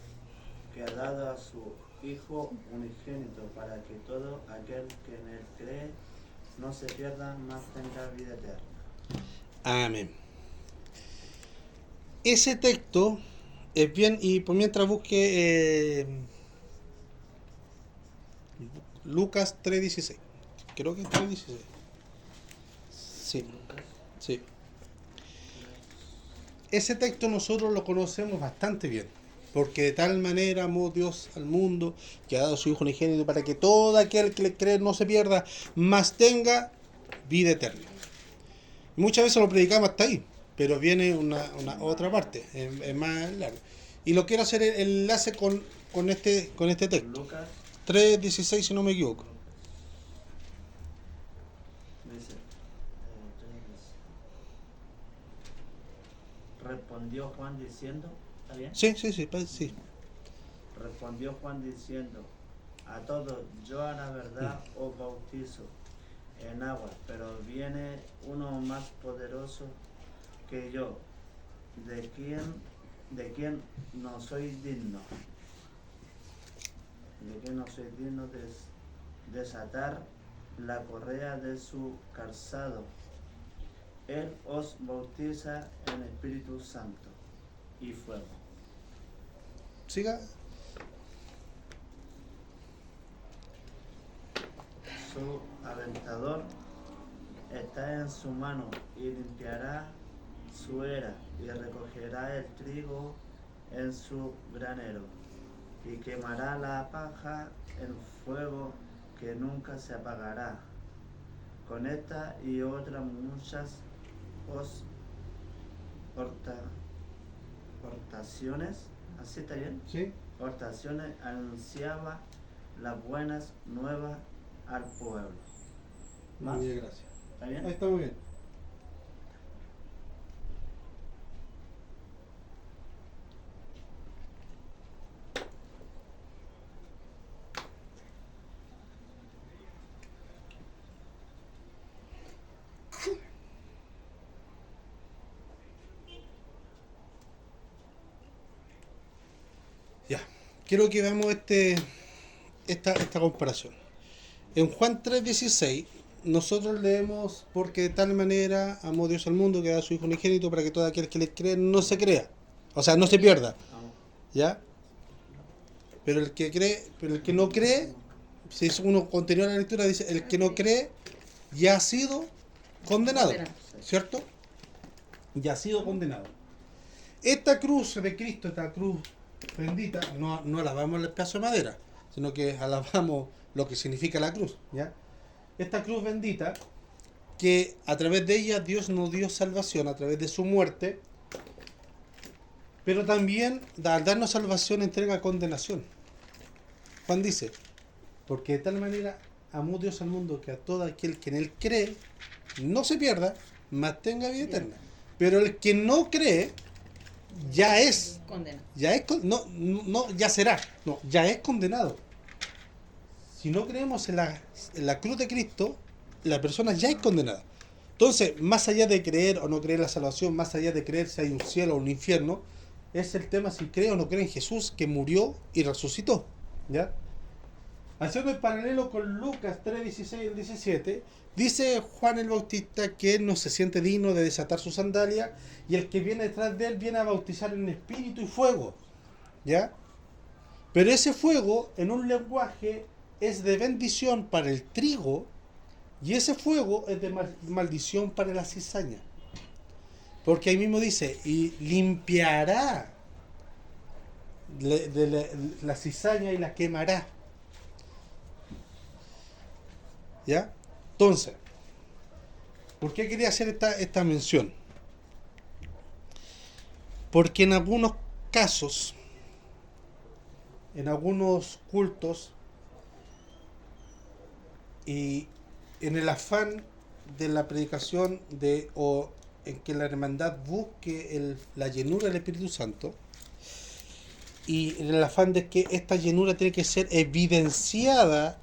Speaker 4: que ha dado a su Hijo unigénito, para que todo aquel que en él cree no se pierda, mas tenga vida eterna.
Speaker 1: Amén. Ese texto es bien, y por mientras busque Lucas 3:16. Creo que es 3:16. Sí, sí. ese texto nosotros lo conocemos bastante bien. Porque de tal manera amó Dios al mundo, que ha dado a su Hijo unigénito, para que todo aquel que le cree no se pierda, mas tenga vida eterna. Y muchas veces lo predicamos hasta ahí, pero viene una otra parte, es más largo. Y lo quiero hacer el enlace con este texto.
Speaker 4: Lucas
Speaker 1: 3:16, si no me equivoco.
Speaker 4: dice, respondió Juan diciendo, ¿está bien?
Speaker 1: Sí.
Speaker 4: Respondió Juan diciendo, a todos yo a la verdad os bautizo en agua, pero viene uno más poderoso que yo, de quien no soy digno, de desatar la correa de su calzado. Él os bautiza en Espíritu Santo y fuego.
Speaker 1: Siga.
Speaker 4: Su aventador está en su mano y limpiará su era y recogerá el trigo en su granero y quemará la paja en fuego que nunca se apagará. Con esta y otras muchas hortaciones, ¿así está bien?
Speaker 1: Sí.
Speaker 4: Hortaciones anunciaba las buenas nuevas al pueblo. ¿Más?
Speaker 1: Muy bien, gracias.
Speaker 4: ¿Está bien?
Speaker 1: Ahí está muy bien. Ya, quiero que veamos esta comparación. En Juan 3:16, nosotros leemos, porque de tal manera amó Dios al mundo que da a su Hijo unigénito para que todo aquel que le cree no se crea, o sea, no se pierda,
Speaker 4: Vamos.
Speaker 1: ¿ya? Pero el que no cree, si uno continúa la lectura, dice, el que no cree ya ha sido condenado, ¿cierto? Ya ha sido condenado. Esta cruz de Cristo, esta cruz bendita, no alabamos el pedazo de madera, sino que alabamos lo que significa la cruz, ¿ya? Esta cruz bendita, que a través de ella Dios nos dio salvación, a través de su muerte, pero también al darnos salvación entrega condenación. Juan dice, porque de tal manera amó Dios al mundo que a todo aquel que en él cree no se pierda, mas tenga vida eterna. Pero el que no cree ya es
Speaker 5: Condena.
Speaker 1: ya será, no, ya es condenado. Si no creemos en la cruz de Cristo, la persona ya es condenada. Entonces, más allá de creer o no creer en la salvación, más allá de creer si hay un cielo o un infierno, es el tema si cree o no cree en Jesús que murió y resucitó, ¿ya? Haciendo el paralelo con Lucas 3:16 al 17, dice Juan el Bautista que él no se siente digno de desatar su sandalia y el que viene detrás de él viene a bautizar en espíritu y fuego, ¿ya? Pero ese fuego en un lenguaje es de bendición para el trigo y ese fuego es de maldición para la cizaña. Porque ahí mismo dice, y limpiará la cizaña y la quemará. ¿Ya? Entonces, ¿por qué quería hacer esta mención? Porque en algunos casos, en algunos cultos, y en el afán de la predicación o en que la hermandad busque la llenura del Espíritu Santo, y en el afán de que esta llenura tiene que ser evidenciada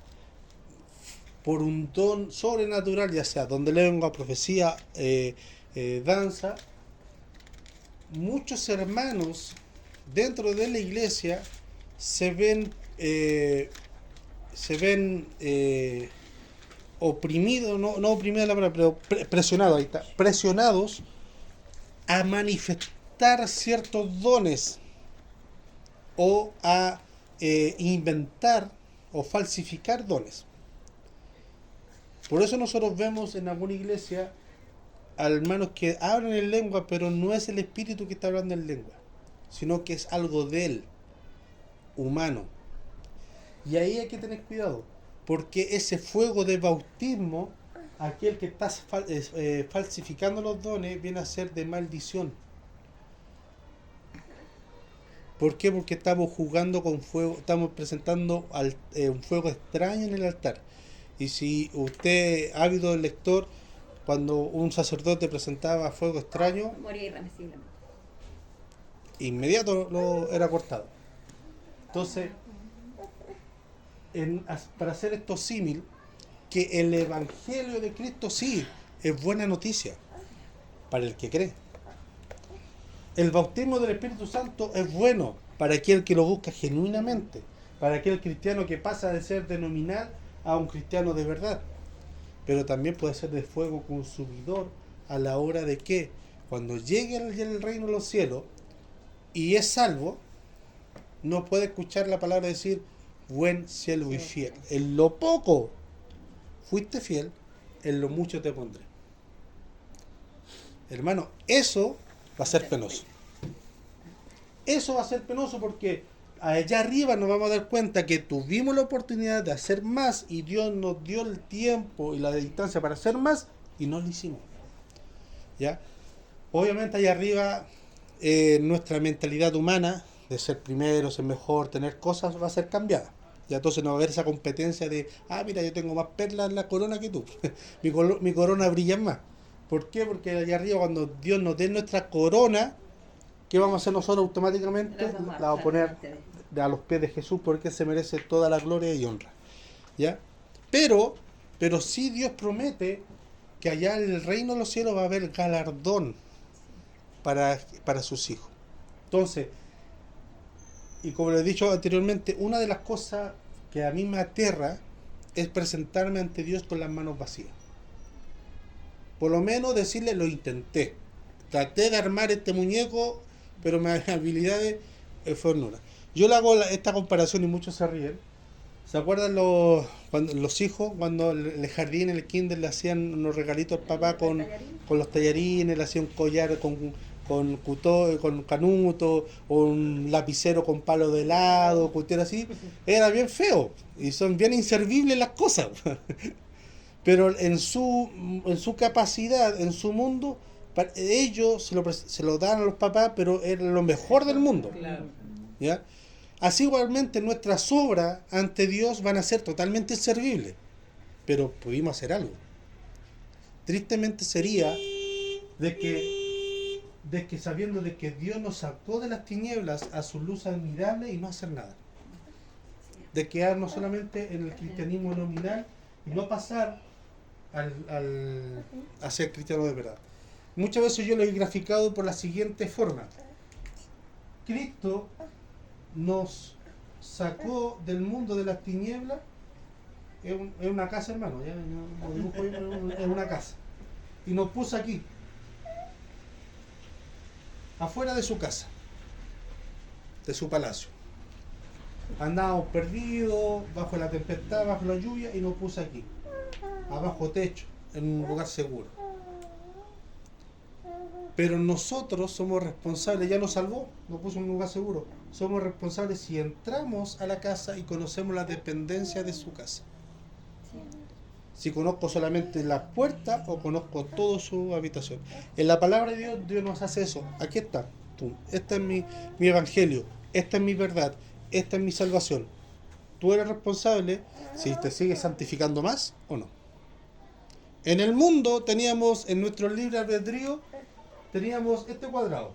Speaker 1: por un don sobrenatural, ya sea don de lengua, profecía, danza, muchos hermanos dentro de la iglesia se ven oprimidos, no oprimidos la palabra, pero presionados, ahí está, presionados a manifestar ciertos dones o a inventar o falsificar dones. Por eso nosotros vemos en alguna iglesia a hermanos que hablan en lengua, pero no es el Espíritu que está hablando en lengua, sino que es algo de él, humano. Y ahí hay que tener cuidado, porque ese fuego de bautismo, aquel que está falsificando los dones, viene a ser de maldición. ¿Por qué? Porque estamos jugando con fuego, estamos presentando un fuego extraño en el altar. Y si usted, ávido lector, cuando un sacerdote presentaba fuego extraño,
Speaker 2: Moría irremisiblemente.
Speaker 1: inmediato lo era cortado. Entonces, para hacer esto símil, que el Evangelio de Cristo sí es buena noticia para el que cree. El bautismo del Espíritu Santo es bueno para aquel que lo busca genuinamente, para aquel cristiano que pasa de ser de nominal a un cristiano de verdad. Pero también puede ser de fuego consumidor a la hora de que cuando llegue el reino de los cielos y es salvo, no puede escuchar la palabra decir buen siervo y fiel. En lo poco fuiste fiel, en lo mucho te pondré. Hermano, eso va a ser penoso. Eso va a ser penoso porque allá arriba nos vamos a dar cuenta que tuvimos la oportunidad de hacer más y Dios nos dio el tiempo y la distancia para hacer más y no lo hicimos. ¿Ya? Obviamente allá arriba nuestra mentalidad humana de ser primero, ser mejor, tener cosas va a ser cambiada. Ya entonces no va a haber esa competencia de, mira, yo tengo más perlas en la corona que tú. mi corona brilla más. ¿Por qué? Porque allá arriba cuando Dios nos dé nuestra corona, ¿qué vamos a hacer nosotros automáticamente? La vamos a poner a los pies de Jesús porque se merece toda la gloria y honra. ¿Ya? Pero sí Dios promete que allá en el reino de los cielos va a haber galardón para sus hijos. Entonces, y como les he dicho anteriormente, una de las cosas que a mí me aterra es presentarme ante Dios con las manos vacías. Por lo menos decirle, lo intenté. Traté de armar este muñeco, pero mis habilidades fueron nulas. Yo le hago esta comparación y muchos se ríen. ¿Se acuerdan los hijos cuando en el jardín, en el kinder, le hacían unos regalitos al papá con los tallarines, le hacían un collar con canuto, o un lapicero con palo de helado, cuestión así? Era bien feo y son bien inservibles las cosas. Pero en su capacidad, en su mundo, ellos se lo dan a los papás, pero era lo mejor del mundo.
Speaker 3: Claro.
Speaker 1: ¿Ya? Así igualmente nuestras obras ante Dios van a ser totalmente inservibles, pero pudimos hacer algo. Tristemente sería de que sabiendo de que Dios nos sacó de las tinieblas a su luz admirable y no hacer nada. De quedarnos solamente en el cristianismo nominal y no pasar a ser cristiano de verdad. Muchas veces yo lo he graficado por la siguiente forma. Cristo nos sacó del mundo de las tinieblas. Es una casa, hermano, ya lo dibujo yo, es una casa, y nos puso aquí, afuera de su casa, de su palacio. Andábamos perdidos, bajo la tempestad, bajo la lluvia, y nos puso aquí, abajo techo, en un lugar seguro. Pero nosotros somos responsables, ya nos salvó, nos puso en un lugar seguro. Somos responsables si entramos a la casa y conocemos la dependencia de su casa. Si conozco solamente la puerta o conozco toda su habitación. En la palabra de Dios, Dios nos hace eso. Aquí está. Este es mi evangelio. Esta es mi verdad. Esta es mi salvación. Tú eres responsable si te sigues santificando más o no. En el mundo teníamos, en nuestro libre albedrío, teníamos este cuadrado.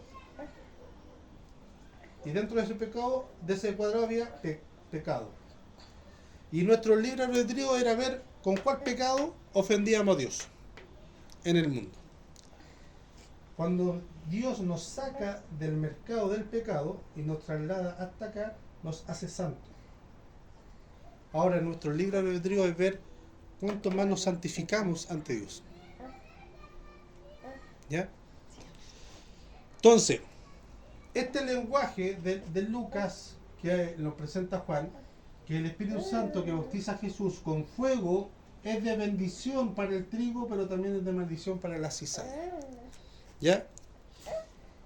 Speaker 1: Y dentro de ese cuadrado había pecado. Y nuestro libre albedrío era ver con cuál pecado ofendíamos a Dios en el mundo. Cuando Dios nos saca del mercado del pecado y nos traslada hasta acá, nos hace santos. Ahora nuestro libre albedrío es ver cuánto más nos santificamos ante Dios. ¿Ya? Entonces, este lenguaje de Lucas que nos presenta Juan, que el Espíritu Santo que bautiza a Jesús con fuego es de bendición para el trigo, pero también es de maldición para la cizaña. ¿Ya?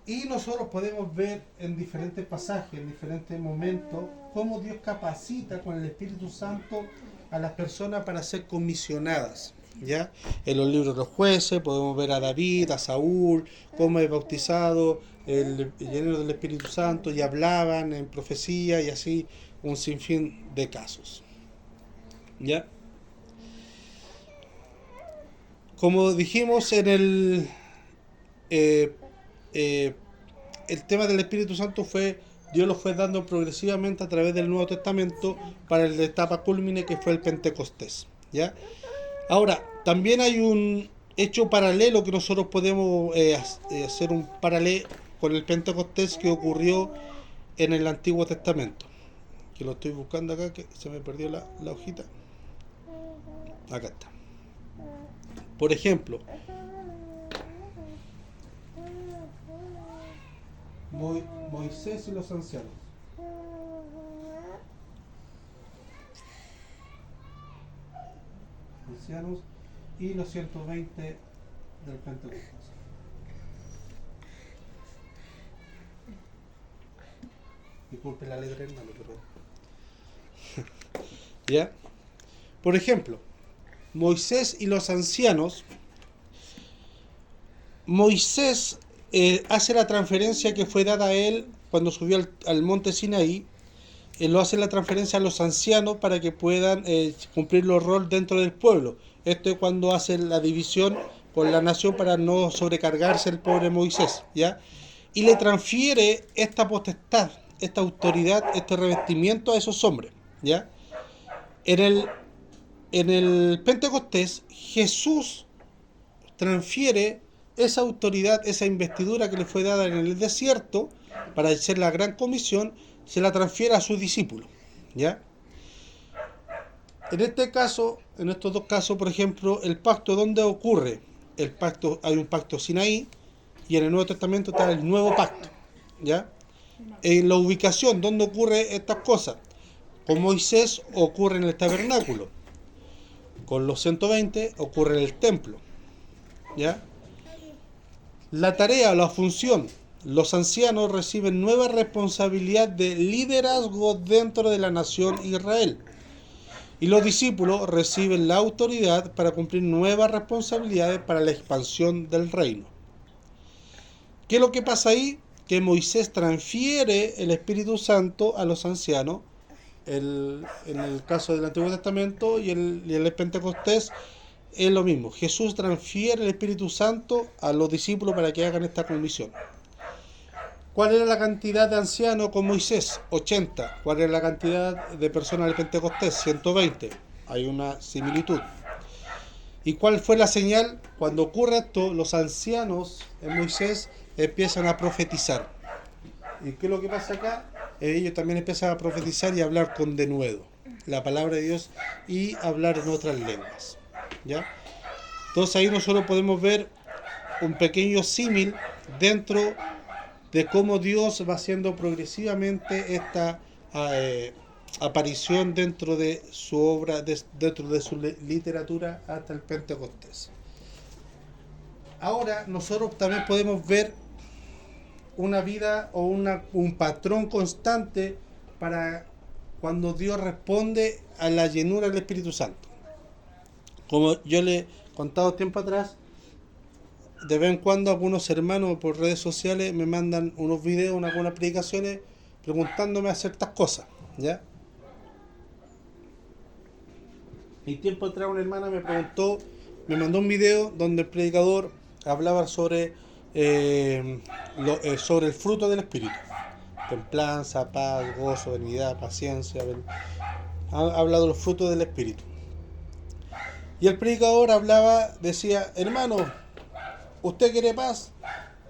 Speaker 1: Y nosotros podemos ver en diferentes pasajes, en diferentes momentos, cómo Dios capacita con el Espíritu Santo a las personas para ser comisionadas. ¿Ya? En los libros de los jueces podemos ver a David, a Saúl, cómo es bautizado, lleno del Espíritu Santo, y hablaban en profecía y así un sinfín de casos. ¿Ya? Como dijimos en el tema del Espíritu Santo Dios lo fue dando progresivamente a través del Nuevo Testamento para la etapa cúlmine que fue el Pentecostés. ¿Ya? Ahora, también hay un hecho paralelo que nosotros podemos hacer un paralelo con el Pentecostés que ocurrió en el Antiguo Testamento. Que lo estoy buscando acá, que se me perdió la hojita. Acá está. Por ejemplo, Moisés y los ancianos. Y los 120 del Pentecostés. Disculpe la letra, hermano, pero... ¿Ya? Por ejemplo, Moisés y los ancianos. Moisés hace la transferencia que fue dada a él cuando subió al monte Sinaí. Lo hace la transferencia a los ancianos para que puedan cumplir los roles dentro del pueblo. Esto es cuando hace la división con la nación para no sobrecargarse el pobre Moisés, ¿ya? Y le transfiere esta potestad, esta autoridad, este revestimiento a esos hombres, ¿ya? En el Pentecostés, Jesús transfiere esa autoridad, esa investidura que le fue dada en el desierto para hacer la gran comisión, se la transfiere a sus discípulos, ¿ya? En este caso, en estos dos casos, por ejemplo, el pacto, ¿dónde ocurre? El pacto, hay un pacto Sinaí, y en el Nuevo Testamento está el nuevo pacto, ¿ya? En la ubicación, ¿dónde ocurre estas cosas? Con Moisés ocurre en el tabernáculo, con los 120 ocurre en el templo, ¿ya? La tarea, la función, los ancianos reciben nueva responsabilidad de liderazgo dentro de la nación Israel. Y los discípulos reciben la autoridad para cumplir nuevas responsabilidades para la expansión del reino. ¿Qué es lo que pasa ahí? Que Moisés transfiere el Espíritu Santo a los ancianos, en el caso del Antiguo Testamento y el Pentecostés es lo mismo. Jesús transfiere el Espíritu Santo a los discípulos para que hagan esta comisión. ¿Cuál era la cantidad de ancianos con Moisés? 80. ¿Cuál era la cantidad de personas del Pentecostés? 120. Hay una similitud. ¿Y cuál fue la señal? Cuando ocurre esto, los ancianos en Moisés empiezan a profetizar. ¿Y qué es lo que pasa acá? Ellos también empiezan a profetizar y a hablar con denuedo la palabra de Dios y hablar en otras lenguas, ¿ya? Entonces ahí nosotros podemos ver un pequeño símil dentro de cómo Dios va haciendo progresivamente esta aparición dentro de su obra, dentro de su literatura hasta el Pentecostés. Ahora nosotros también podemos ver una vida o un patrón constante para cuando Dios responde a la llenura del Espíritu Santo. Como yo le he contado tiempo atrás, de vez en cuando algunos hermanos por redes sociales me mandan unos videos, algunas predicaciones, preguntándome a ciertas cosas, ¿ya? Y tiempo atrás una hermana me mandó un video donde el predicador hablaba sobre el fruto del Espíritu. Templanza, paz, gozo, benignidad, paciencia. Ha hablado de los frutos del Espíritu. Y el predicador decía, hermano, usted quiere paz,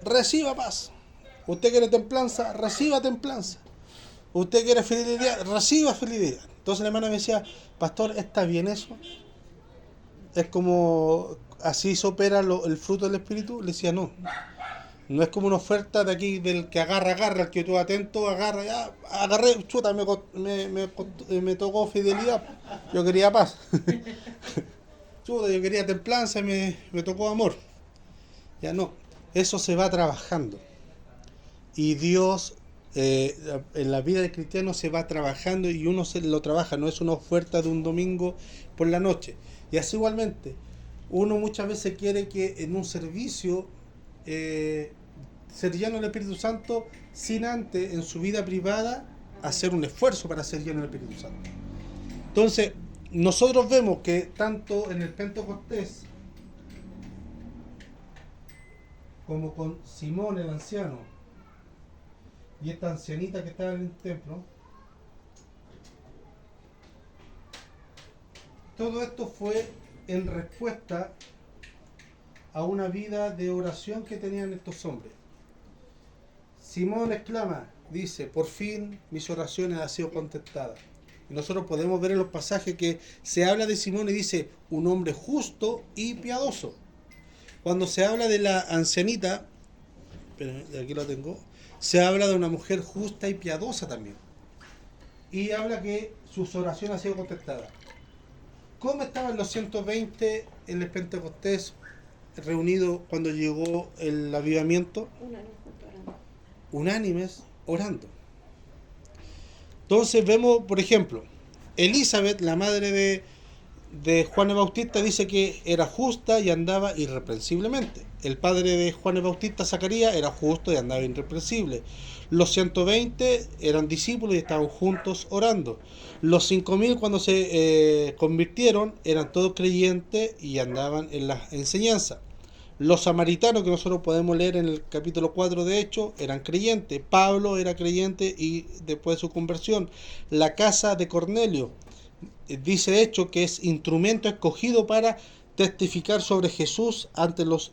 Speaker 1: reciba paz. Usted quiere templanza, reciba templanza. Usted quiere fidelidad, reciba fidelidad. Entonces la hermana me decía, pastor, ¿está bien eso? Es como, así se opera el fruto del Espíritu. Le decía, no. No es como una oferta de aquí del que agarra, el que tú atento, agarra, ya, agarré, chuta, me tocó fidelidad. Yo quería paz. chuta, yo quería templanza y me tocó amor. Ya no, eso se va trabajando. Y Dios, en la vida del cristiano se va trabajando y uno se lo trabaja, no es una oferta de un domingo por la noche. Y así igualmente, uno muchas veces quiere que en un servicio ser lleno del Espíritu Santo sin antes en su vida privada hacer un esfuerzo para ser lleno del Espíritu Santo. Entonces, nosotros vemos que tanto en el Pentecostés como con Simón el anciano y esta ancianita que estaba en el templo, todo esto fue en respuesta a una vida de oración que tenían estos hombres. Simón exclama, dice, por fin mis oraciones han sido contestadas. Y nosotros podemos ver en los pasajes que se habla de Simón y dice, un hombre justo y piadoso. Cuando se habla de la ancianita, pero aquí lo tengo, se habla de una mujer justa y piadosa también. Y habla que sus oraciones han sido contestadas. ¿Cómo estaban los 120 en el Pentecostés reunidos cuando llegó el avivamiento? Unánimes orando. Entonces vemos, por ejemplo, Elizabeth, la madre de Juan el Bautista, dice que era justa y andaba irreprensiblemente. El padre de Juan el Bautista, Zacarías, era justo y andaba irreprensible. Los 120 eran discípulos y estaban juntos orando. Los 5000 cuando se convirtieron eran todos creyentes y andaban en la enseñanza. Los samaritanos que nosotros podemos leer en el capítulo 4 de Hechos eran creyentes. Pablo era creyente y después de su conversión. La casa de Cornelio dice Hechos que es instrumento escogido para testificar sobre Jesús ante los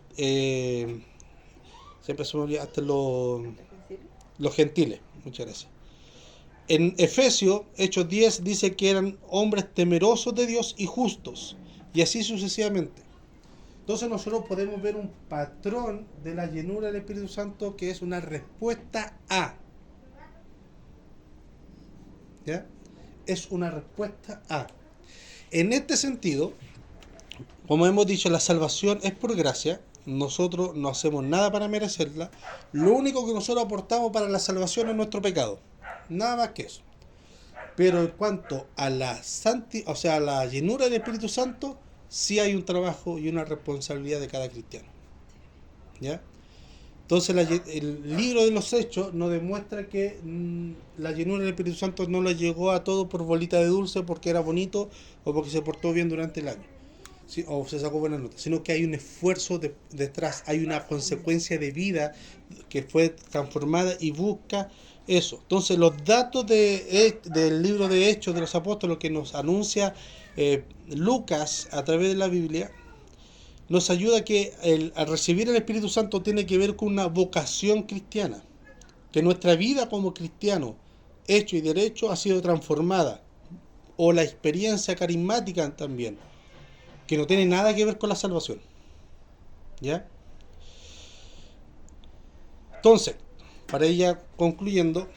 Speaker 1: los gentiles. Muchas gracias. En Efesios, Hechos 10, dice que eran hombres temerosos de Dios y justos. Y así sucesivamente. Entonces nosotros podemos ver un patrón de la llenura del Espíritu Santo que es una respuesta a. ¿Ya? Es una respuesta a. En este sentido, como hemos dicho, la salvación es por gracia. Nosotros no hacemos nada para merecerla. Lo único que nosotros aportamos para la salvación es nuestro pecado. Nada más que eso. Pero en cuanto a la a la llenura del Espíritu Santo, sí hay un trabajo y una responsabilidad de cada cristiano. ¿Ya? Entonces el libro de los Hechos nos demuestra que la llenura del Espíritu Santo no le llegó a todo por bolita de dulce, porque era bonito o porque se portó bien durante el año, ¿sí? O se sacó buenas notas, sino que hay un esfuerzo detrás, hay una consecuencia de vida que fue transformada y busca eso. Entonces los datos del libro de Hechos de los Apóstoles que nos anuncia Lucas a través de la Biblia nos ayuda que al recibir el Espíritu Santo tiene que ver con una vocación cristiana, que nuestra vida como cristiano hecho y derecho ha sido transformada, o la experiencia carismática también, que no tiene nada que ver con la salvación. ¿Ya? Entonces, para ella concluyendo,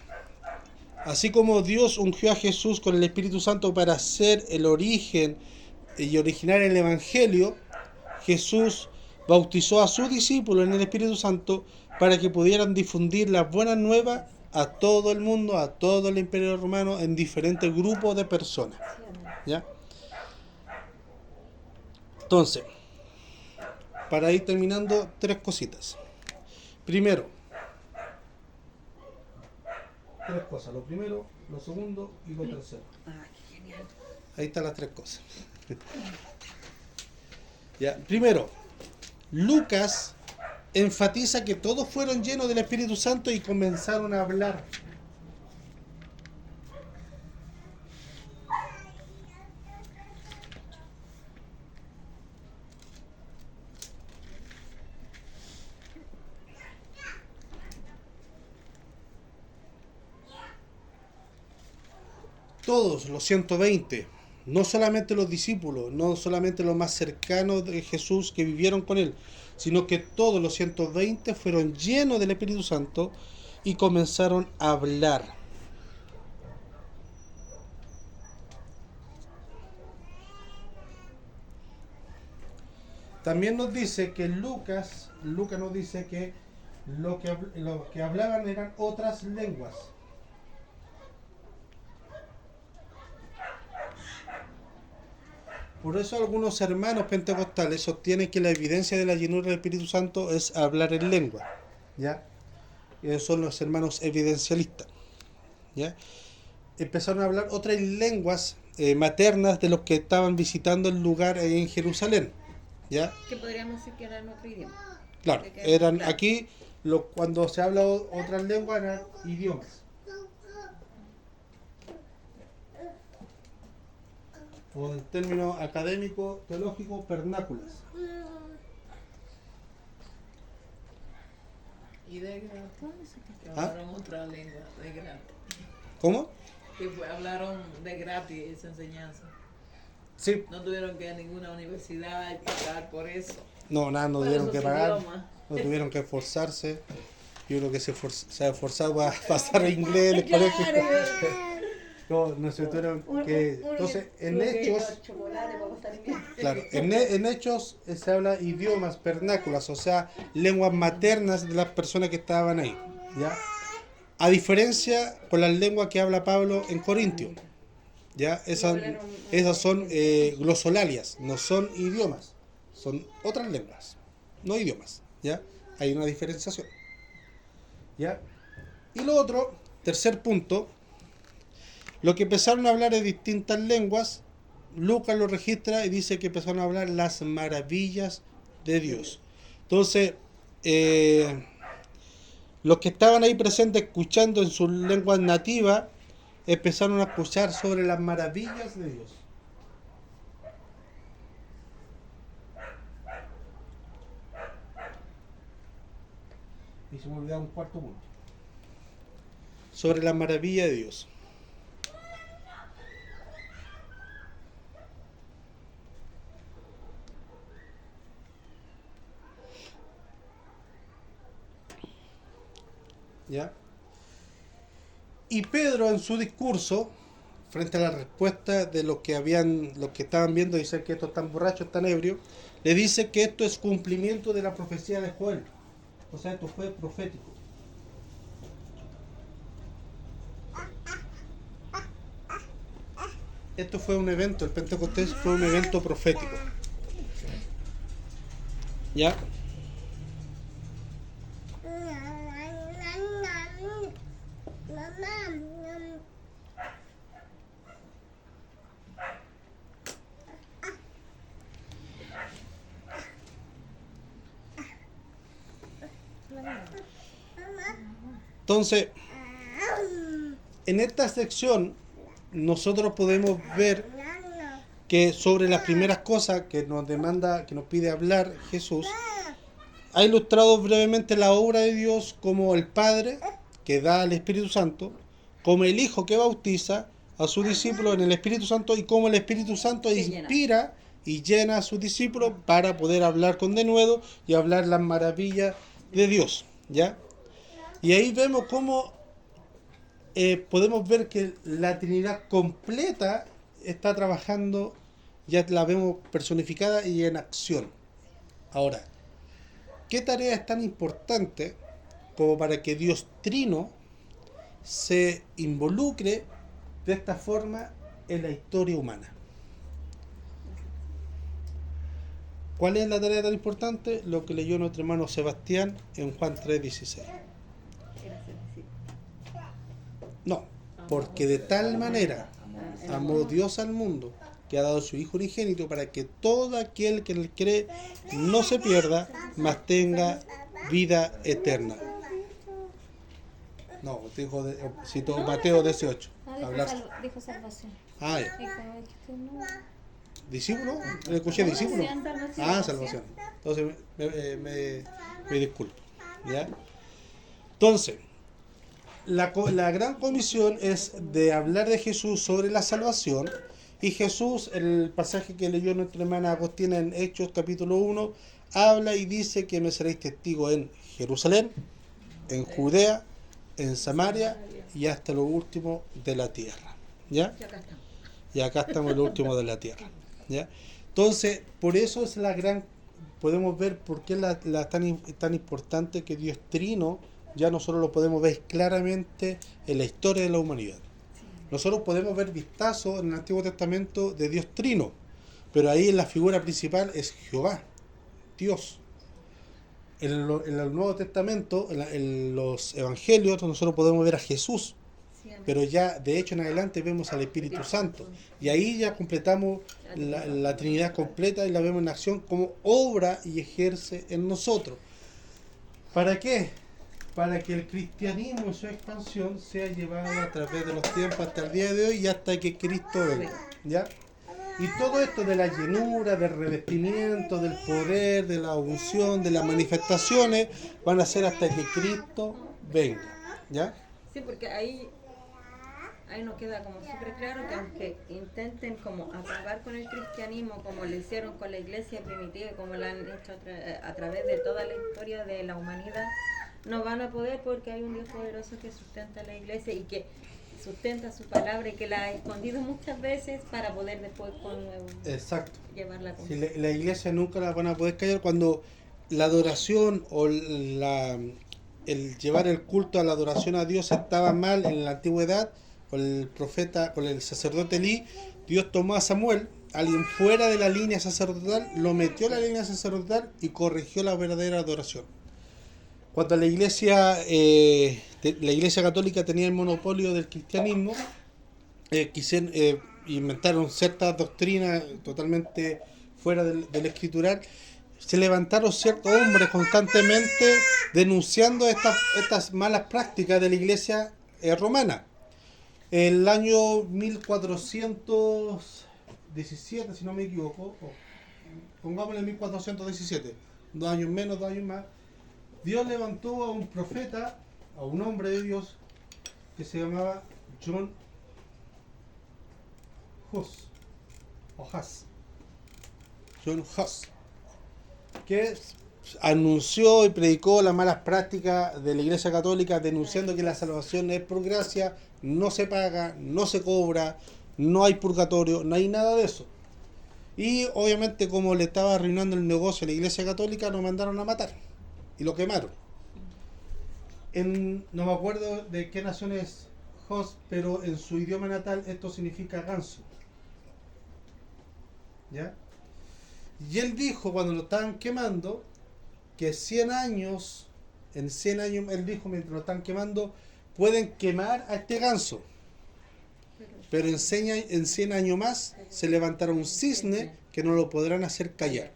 Speaker 1: así como Dios ungió a Jesús con el Espíritu Santo para ser el origen y originar el Evangelio, Jesús bautizó a sus discípulos en el Espíritu Santo para que pudieran difundir las buenas nuevas a todo el mundo, a todo el Imperio Romano, en diferentes grupos de personas. ¿Ya? Entonces, para ir terminando, 3 cositas. Primero, 3 cosas. Lo primero, lo segundo y lo tercero. Ahí están las 3 cosas. Ya. Primero, Lucas enfatiza que todos fueron llenos del Espíritu Santo y comenzaron a hablar. Todos los 120, no solamente los discípulos, no solamente los más cercanos de Jesús que vivieron con él, sino que todos los 120 fueron llenos del Espíritu Santo y comenzaron a hablar. También nos dice que Lucas nos dice que lo que hablaban eran otras lenguas. Por eso algunos hermanos pentecostales sostienen que la evidencia de la llenura del Espíritu Santo es hablar en lengua, ¿ya? Y esos son los hermanos evidencialistas, ¿ya? Empezaron a hablar otras lenguas maternas de los que estaban visitando el lugar en Jerusalén, ¿ya?
Speaker 5: Que podríamos decir que era en otro idioma.
Speaker 1: Claro, eran aquí cuando se habla otras lenguas eran idiomas. O en términos académicos, teológicos, vernáculas.
Speaker 3: Y de gratis. Que
Speaker 1: ¿Ah?
Speaker 3: hablaron otra lengua, de gratis.
Speaker 1: ¿Cómo?
Speaker 3: Hablaron de gratis esa enseñanza.
Speaker 1: Sí.
Speaker 3: No tuvieron que ir a ninguna universidad y pagar por eso.
Speaker 1: No, nada, no
Speaker 3: Por
Speaker 1: tuvieron
Speaker 3: esos
Speaker 1: que pagar,
Speaker 3: idiomas.
Speaker 1: no tuvieron que esforzarse. Yo creo que se ha esforzado para pasar inglés en el colegio. No se tuvieron que... Entonces, en Hechos, claro, en Hechos se habla idiomas vernáculas, o sea, lenguas maternas de las personas que estaban ahí, ¿ya? A diferencia con las lenguas que habla Pablo en Corintios, ¿ya? Esas son glosolalias, no son idiomas, son otras lenguas, no idiomas, ¿ya? Hay una diferenciación, ¿ya? Y lo otro, tercer punto, lo que empezaron a hablar de distintas lenguas, Lucas lo registra y dice que empezaron a hablar las maravillas de Dios. Entonces, los que estaban ahí presentes escuchando en sus lenguas nativas, empezaron a escuchar sobre las maravillas de Dios. Y se me olvidaba un cuarto punto. Sobre la maravilla de Dios. ¿Ya? Y Pedro en su discurso, frente a la respuesta de los que estaban viendo, dicen que estos están borrachos, están ebrios, le dice que esto es cumplimiento de la profecía de Joel. O sea, esto fue profético. Esto fue un evento, el Pentecostés fue un evento profético. ¿Ya? Entonces, en esta sección nosotros podemos ver que sobre las primeras cosas que nos pide hablar Jesús, ha ilustrado brevemente la obra de Dios como el Padre que da al Espíritu Santo, como el Hijo que bautiza a sus discípulos en el Espíritu Santo y como el Espíritu Santo inspira y llena a sus discípulos para poder hablar con denuedo y hablar las maravillas de Dios, ¿ya? Y ahí vemos cómo podemos ver que la Trinidad completa está trabajando, ya la vemos personificada y en acción. Ahora, ¿qué tarea es tan importante como para que Dios Trino se involucre de esta forma en la historia humana? ¿Cuál es la tarea tan importante? Lo que leyó nuestro hermano Sebastián en Juan 3:16. No, porque de tal manera amó Dios al mundo que ha dado su Hijo unigénito para que todo aquel que en él cree no se pierda, mas tenga vida eterna. No, citó Mateo 18.
Speaker 5: Dijo salvación.
Speaker 1: Ah, ya.
Speaker 5: Y como dijiste, no.
Speaker 1: ¿Discípulo? ¿Le escuché discípulo?
Speaker 5: Salvación.
Speaker 1: Ah, salvación. Entonces me disculpo. ¿Ya? Entonces, la gran comisión es de hablar de Jesús sobre la salvación. Y Jesús, el pasaje que leyó nuestra hermana Agostina en Hechos capítulo 1, habla y dice que me seréis testigo en Jerusalén, en Judea, en Samaria y hasta lo último de la tierra. ¿Ya? Y acá estamos en lo último de la tierra. ¿Ya? Entonces, por eso es la gran podemos ver por qué tan importante que Dios trino, ya nosotros lo podemos ver claramente en la historia de la humanidad. Nosotros podemos ver vistazos en el Antiguo Testamento de Dios trino, pero ahí la figura principal es Jehová, Dios. En el Nuevo Testamento, en los Evangelios, nosotros podemos ver a Jesús, pero ya de hecho en adelante vemos al Espíritu Santo. Y ahí ya completamos la Trinidad completa y la vemos en acción como obra y ejerce en nosotros. ¿Para qué? Para que el cristianismo en su expansión sea llevado a través de los tiempos hasta el día de hoy y hasta que Cristo venga. ¿Ya? Y todo esto de la llenura, del revestimiento, del poder, de la unción, de las manifestaciones, van a ser hasta que Cristo venga. ¿Ya?
Speaker 2: Sí, porque ahí nos queda como súper claro que aunque intenten como acabar con el cristianismo como lo hicieron con la iglesia primitiva, como lo han hecho a través de toda la historia de la humanidad, no van a poder porque hay un Dios poderoso que sustenta la iglesia y que sustenta su palabra y que la ha escondido muchas veces para poder después
Speaker 1: Exacto.
Speaker 2: llevarla con
Speaker 1: Si la iglesia nunca la van a poder callar cuando la adoración o el llevar el culto a la adoración a Dios estaba mal en la antigüedad, con el profeta, con el sacerdote Elí. Dios tomó a Samuel, alguien fuera de la línea sacerdotal, lo metió en la línea sacerdotal y corrigió la verdadera adoración. Cuando la iglesia católica tenía el monopolio del cristianismo, inventaron ciertas doctrinas totalmente fuera del escritural. Se levantaron ciertos hombres constantemente denunciando estas malas prácticas de la iglesia romana. El año 1417, si no me equivoco, pongámosle 1417, 2 años menos, 2 años más, Dios levantó a un profeta, a un hombre de Dios, que se llamaba John Huss, John Huss, que anunció y predicó las malas prácticas de la Iglesia Católica, denunciando que la salvación es por gracia, no se paga, no se cobra, no hay purgatorio, no hay nada de eso. Y obviamente, como le estaba arruinando el negocio a la Iglesia Católica, lo mandaron a matar y lo quemaron. No me acuerdo de qué nación es Huss, pero en su idioma natal esto significa ganso. ¿Ya? Y él dijo, cuando lo estaban quemando, que en 100 años, él dijo, mientras lo están quemando, pueden quemar a este ganso. Pero en 100 años más se levantará un cisne que no lo podrán hacer callar.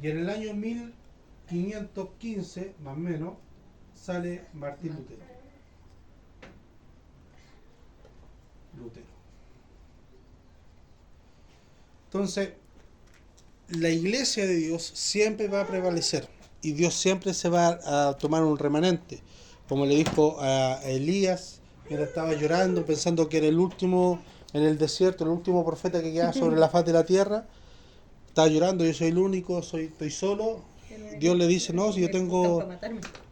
Speaker 1: Y en el año 1515, más o menos, sale Martín Lutero. Entonces, la iglesia de Dios siempre va a prevalecer y Dios siempre se va a tomar un remanente, como le dijo a Elías, que estaba llorando pensando que era el último en el desierto, el último profeta que quedaba sobre la faz de la tierra. Estaba llorando, yo soy el único, estoy solo. Dios le dice, no, si yo tengo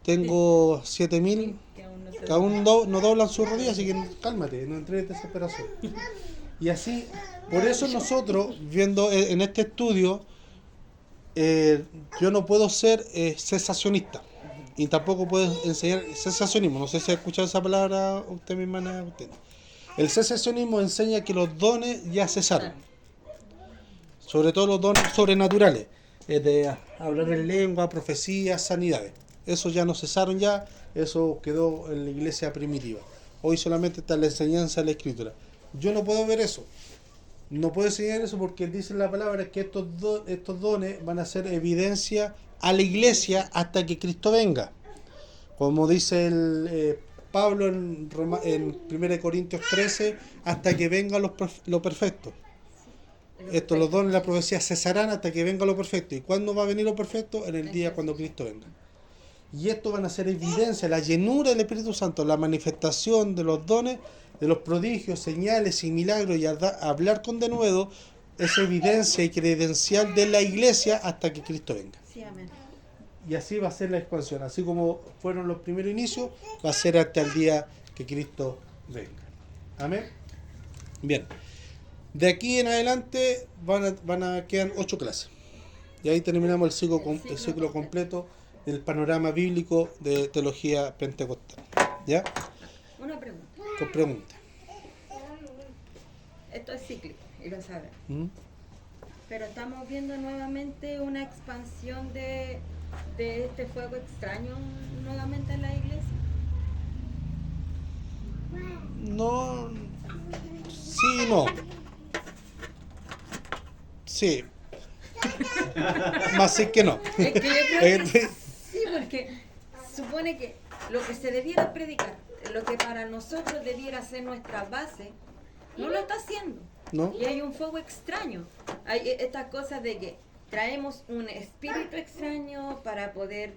Speaker 1: 7.000 que aún no doblan sus rodillas, así que cálmate, no entres en desesperación. Y así, por eso nosotros, viendo en este estudio, yo no puedo ser cesacionista y tampoco puedo enseñar cesacionismo. No sé si ha escuchado esa palabra usted, mi hermana. El cesacionismo enseña que los dones ya cesaron, sobre todo los dones sobrenaturales, de hablar en lengua, profecías, sanidades. Eso ya no cesaron ya, eso quedó en la iglesia primitiva. Hoy solamente está la enseñanza de la Escritura. Yo no puedo ver eso. No puedo enseñar eso porque dice la palabra que estos dones van a ser evidencia a la iglesia hasta que Cristo venga. Como dice Pablo en 1 Corintios 13, hasta que venga lo perfecto. Los dones de la profecía cesarán hasta que venga lo perfecto. ¿Y cuándo va a venir lo perfecto? En el día cuando Cristo venga. Y esto van a ser evidencia, la llenura del Espíritu Santo, la manifestación de los dones, de los prodigios, señales y milagros, y hablar con denuedo es evidencia y credencial de la iglesia hasta que Cristo venga.
Speaker 2: Sí, amén.
Speaker 1: Y así va a ser la expansión, así como fueron los primeros inicios, va a ser hasta el día que Cristo venga. Amén. Bien. De aquí en adelante quedan 8 clases. Y ahí terminamos el ciclo,
Speaker 2: El
Speaker 1: el
Speaker 2: ciclo
Speaker 1: ciclo completo del panorama bíblico de teología pentecostal. ¿Ya?
Speaker 2: Una pregunta.
Speaker 1: Con preguntas.
Speaker 2: Esto es cíclico, y lo saben.
Speaker 1: ¿Mm?
Speaker 2: Pero estamos viendo nuevamente una expansión de este fuego extraño nuevamente en la iglesia.
Speaker 1: No. Sí, no. Sí. Más sí que no.
Speaker 2: Es que yo creo que
Speaker 1: Eh,
Speaker 2: sí, porque supone que lo que se debiera predicar, lo que para nosotros debiera ser nuestra base, no lo está haciendo.
Speaker 1: ¿No?
Speaker 2: Y hay un fuego extraño. Hay estas cosas de que traemos un espíritu extraño para poder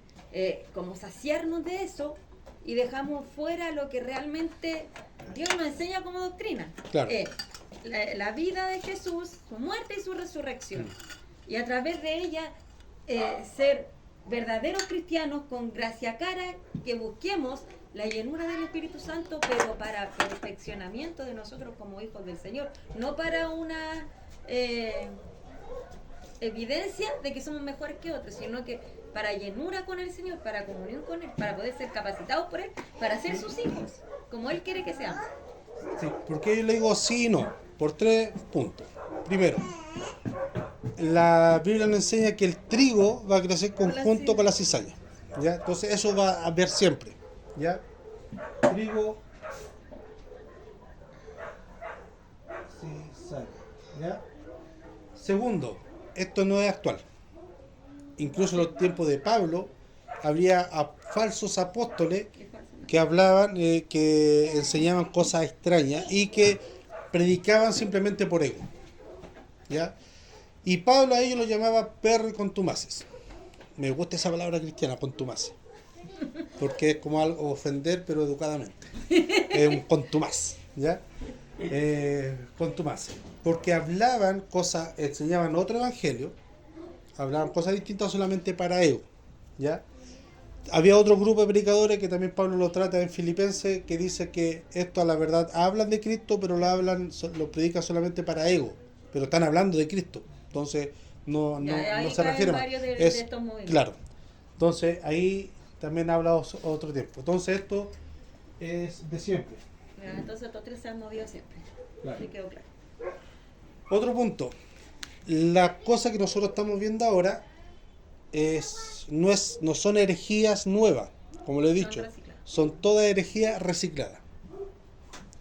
Speaker 2: como saciarnos de eso y dejamos fuera lo que realmente Dios nos enseña como doctrina.
Speaker 1: Claro.
Speaker 2: La vida de Jesús, su muerte y su resurrección. Y a través de ella ser verdaderos cristianos con gracia cara, que busquemos la llenura del Espíritu Santo, pero para perfeccionamiento de nosotros como hijos del Señor, no para una evidencia de que somos mejores que otros, sino que para llenura con el Señor, para comunión con Él, para poder ser capacitados por Él, para ser sus hijos, como Él quiere que seamos.
Speaker 1: Sí, porque yo le digo sí y no, por 3 puntos. Primero, la Biblia nos enseña que el trigo va a crecer conjunto con la cizaña, ¿ya? Entonces eso va a haber siempre, ¿ya? Trigo, cizaña, ¿ya? Segundo, esto no es actual. Incluso en los tiempos de Pablo había falsos apóstoles que hablaban, que enseñaban cosas extrañas y que predicaban simplemente por ego, ¿ya? Y Pablo a ellos lo llamaba perro y contumaces. Me gusta esa palabra cristiana, contumaces, porque es como algo ofender, pero educadamente. Es un contumaz, ¿ya? Contumaces. Porque hablaban cosas, enseñaban otro evangelio, hablaban cosas distintas solamente para ego, ¿ya? Había otro grupo de predicadores que también Pablo lo trata en Filipenses, que dice que esto a la verdad hablan de Cristo, pero lo predican solamente para ego, pero están hablando de Cristo. Entonces no se refiere más.
Speaker 2: De estos movimientos.
Speaker 1: Claro. Entonces ahí también habla otro tiempo. Entonces esto es de siempre.
Speaker 2: Entonces estos tres se han movido siempre.
Speaker 1: Claro.
Speaker 2: Así quedó claro.
Speaker 1: Otro punto. La cosa que nosotros estamos viendo ahora no son herejías nuevas, como le he dicho. Son todas herejías recicladas.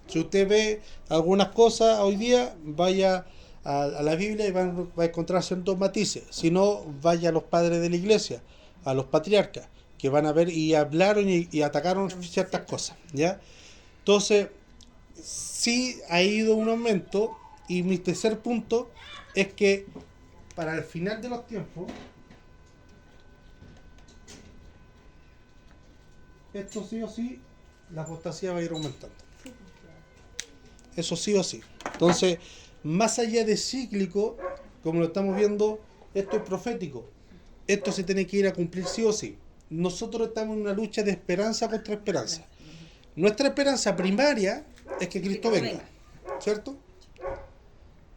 Speaker 1: Si usted ve algunas cosas hoy día, vaya a la Biblia y va a encontrar ciertos matices. Si no, vaya a los padres de la iglesia, a los patriarcas, que van a ver y hablaron y atacaron ciertas cosas, ¿ya? Entonces, sí ha ido un aumento, y mi tercer punto es que para el final de los tiempos, esto sí o sí, la apostasía va a ir aumentando. Eso sí o sí. Entonces, más allá de cíclico, como lo estamos viendo, esto es profético. Esto se tiene que ir a cumplir sí o sí. Nosotros estamos en una lucha de esperanza contra esperanza. Nuestra esperanza primaria es que Cristo venga, ¿cierto?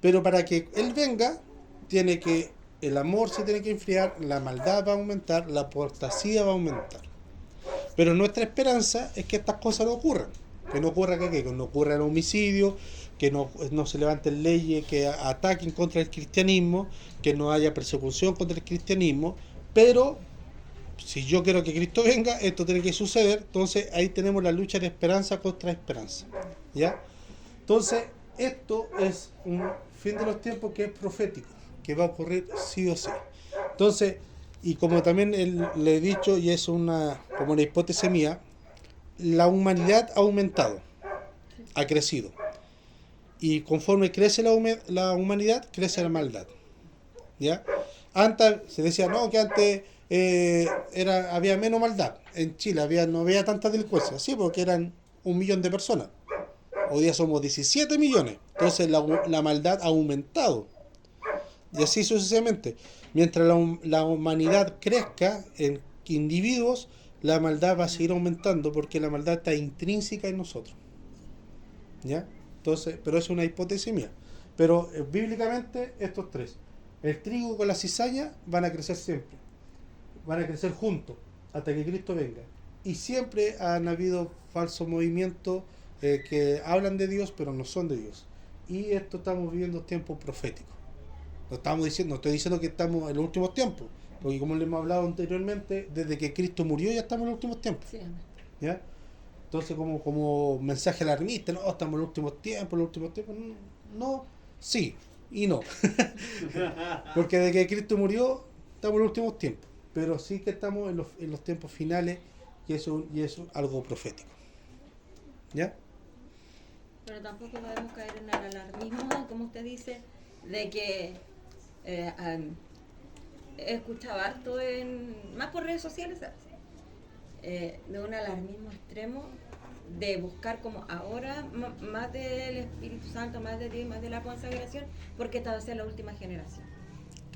Speaker 1: Pero para que Él venga, el amor se tiene que enfriar, la maldad va a aumentar, la apostasía va a aumentar. Pero nuestra esperanza es que estas cosas no ocurran. Que no ocurra que no ocurra el homicidio, que no se levanten leyes que ataquen contra el cristianismo, que no haya persecución contra el cristianismo. Pero si yo quiero que Cristo venga, esto tiene que suceder. Entonces ahí tenemos la lucha de esperanza contra esperanza, ¿ya? Entonces esto es un fin de los tiempos que es profético, que va a ocurrir sí o sí. Entonces, y como también le he dicho, y es como una hipótesis mía, la humanidad ha aumentado, ha crecido. Y conforme crece la humanidad, crece la maldad, ¿ya? Antes se decía, no, que antes había menos maldad. En Chile no había tanta delincuencia. Sí, porque eran 1 millón de personas. Hoy día somos 17 millones. Entonces la maldad ha aumentado. Y así sucesivamente. Mientras la humanidad crezca en individuos, la maldad va a seguir aumentando porque la maldad está intrínseca en nosotros, ¿ya? Entonces, pero es una hipótesis mía. Pero bíblicamente estos tres. El trigo con la cizaña van a crecer siempre, van a crecer juntos hasta que Cristo venga. Y siempre han habido falsos movimientos que hablan de Dios pero no son de Dios. Y esto estamos viviendo tiempos proféticos. No estoy diciendo que estamos en los últimos tiempos, porque como les hemos hablado anteriormente, desde que Cristo murió ya estamos en los últimos tiempos.
Speaker 5: Sí, amén.
Speaker 1: ¿Ya? Entonces como mensaje alarmista, no, estamos en los últimos tiempos, no, sí y no. Porque desde que Cristo murió estamos en los últimos tiempos, pero sí que estamos en los tiempos finales y eso es algo profético. ¿Ya?
Speaker 2: Pero tampoco podemos caer en el alarmismo, como usted dice, de que he escuchado harto más por redes sociales, de un alarmismo extremo, de buscar como ahora más del Espíritu Santo, más de Dios, más de la consagración, porque esta va a ser la última generación.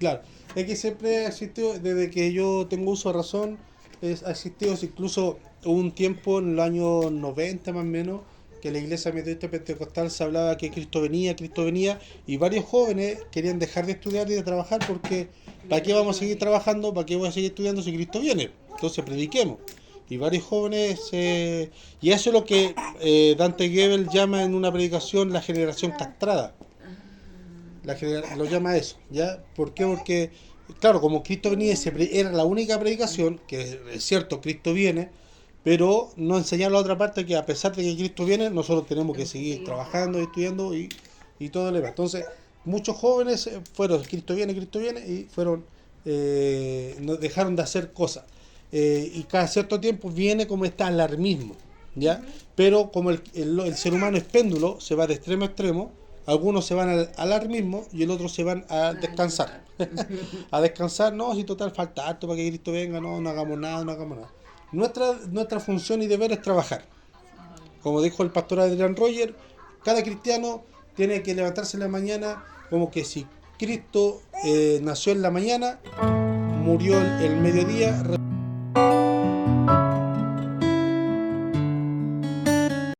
Speaker 1: Claro, es que siempre ha existido, desde que yo tengo uso de razón, ha existido, incluso hubo un tiempo en los años 90 más o menos, que la iglesia metodista pentecostal se hablaba que Cristo venía, y varios jóvenes querían dejar de estudiar y de trabajar porque ¿para qué vamos a seguir trabajando? ¿Para qué voy a seguir estudiando si Cristo viene? Entonces prediquemos. Y varios jóvenes, y eso es lo que Dante Gebel llama en una predicación la generación castrada. Lo llama eso, ¿ya? ¿Por qué? Porque, claro, como Cristo venía, era la única predicación, que es cierto, Cristo viene, pero no enseñar la otra parte que a pesar de que Cristo viene, nosotros tenemos que seguir trabajando, estudiando y todo lo demás. Entonces, muchos jóvenes fueron, Cristo viene, y fueron, no dejaron de hacer cosas. Y cada cierto tiempo viene como este alarmismo, ¿ya? Pero como el ser humano es péndulo, se va de extremo a extremo, algunos se van al alarmismo y el otro se van a descansar. A descansar, no, si total falta harto para que Cristo venga, no hagamos nada. Nuestra función y deber es trabajar. Como dijo el pastor Adrián Roger, cada cristiano tiene que levantarse en la mañana como que si Cristo nació en la mañana, murió el mediodía.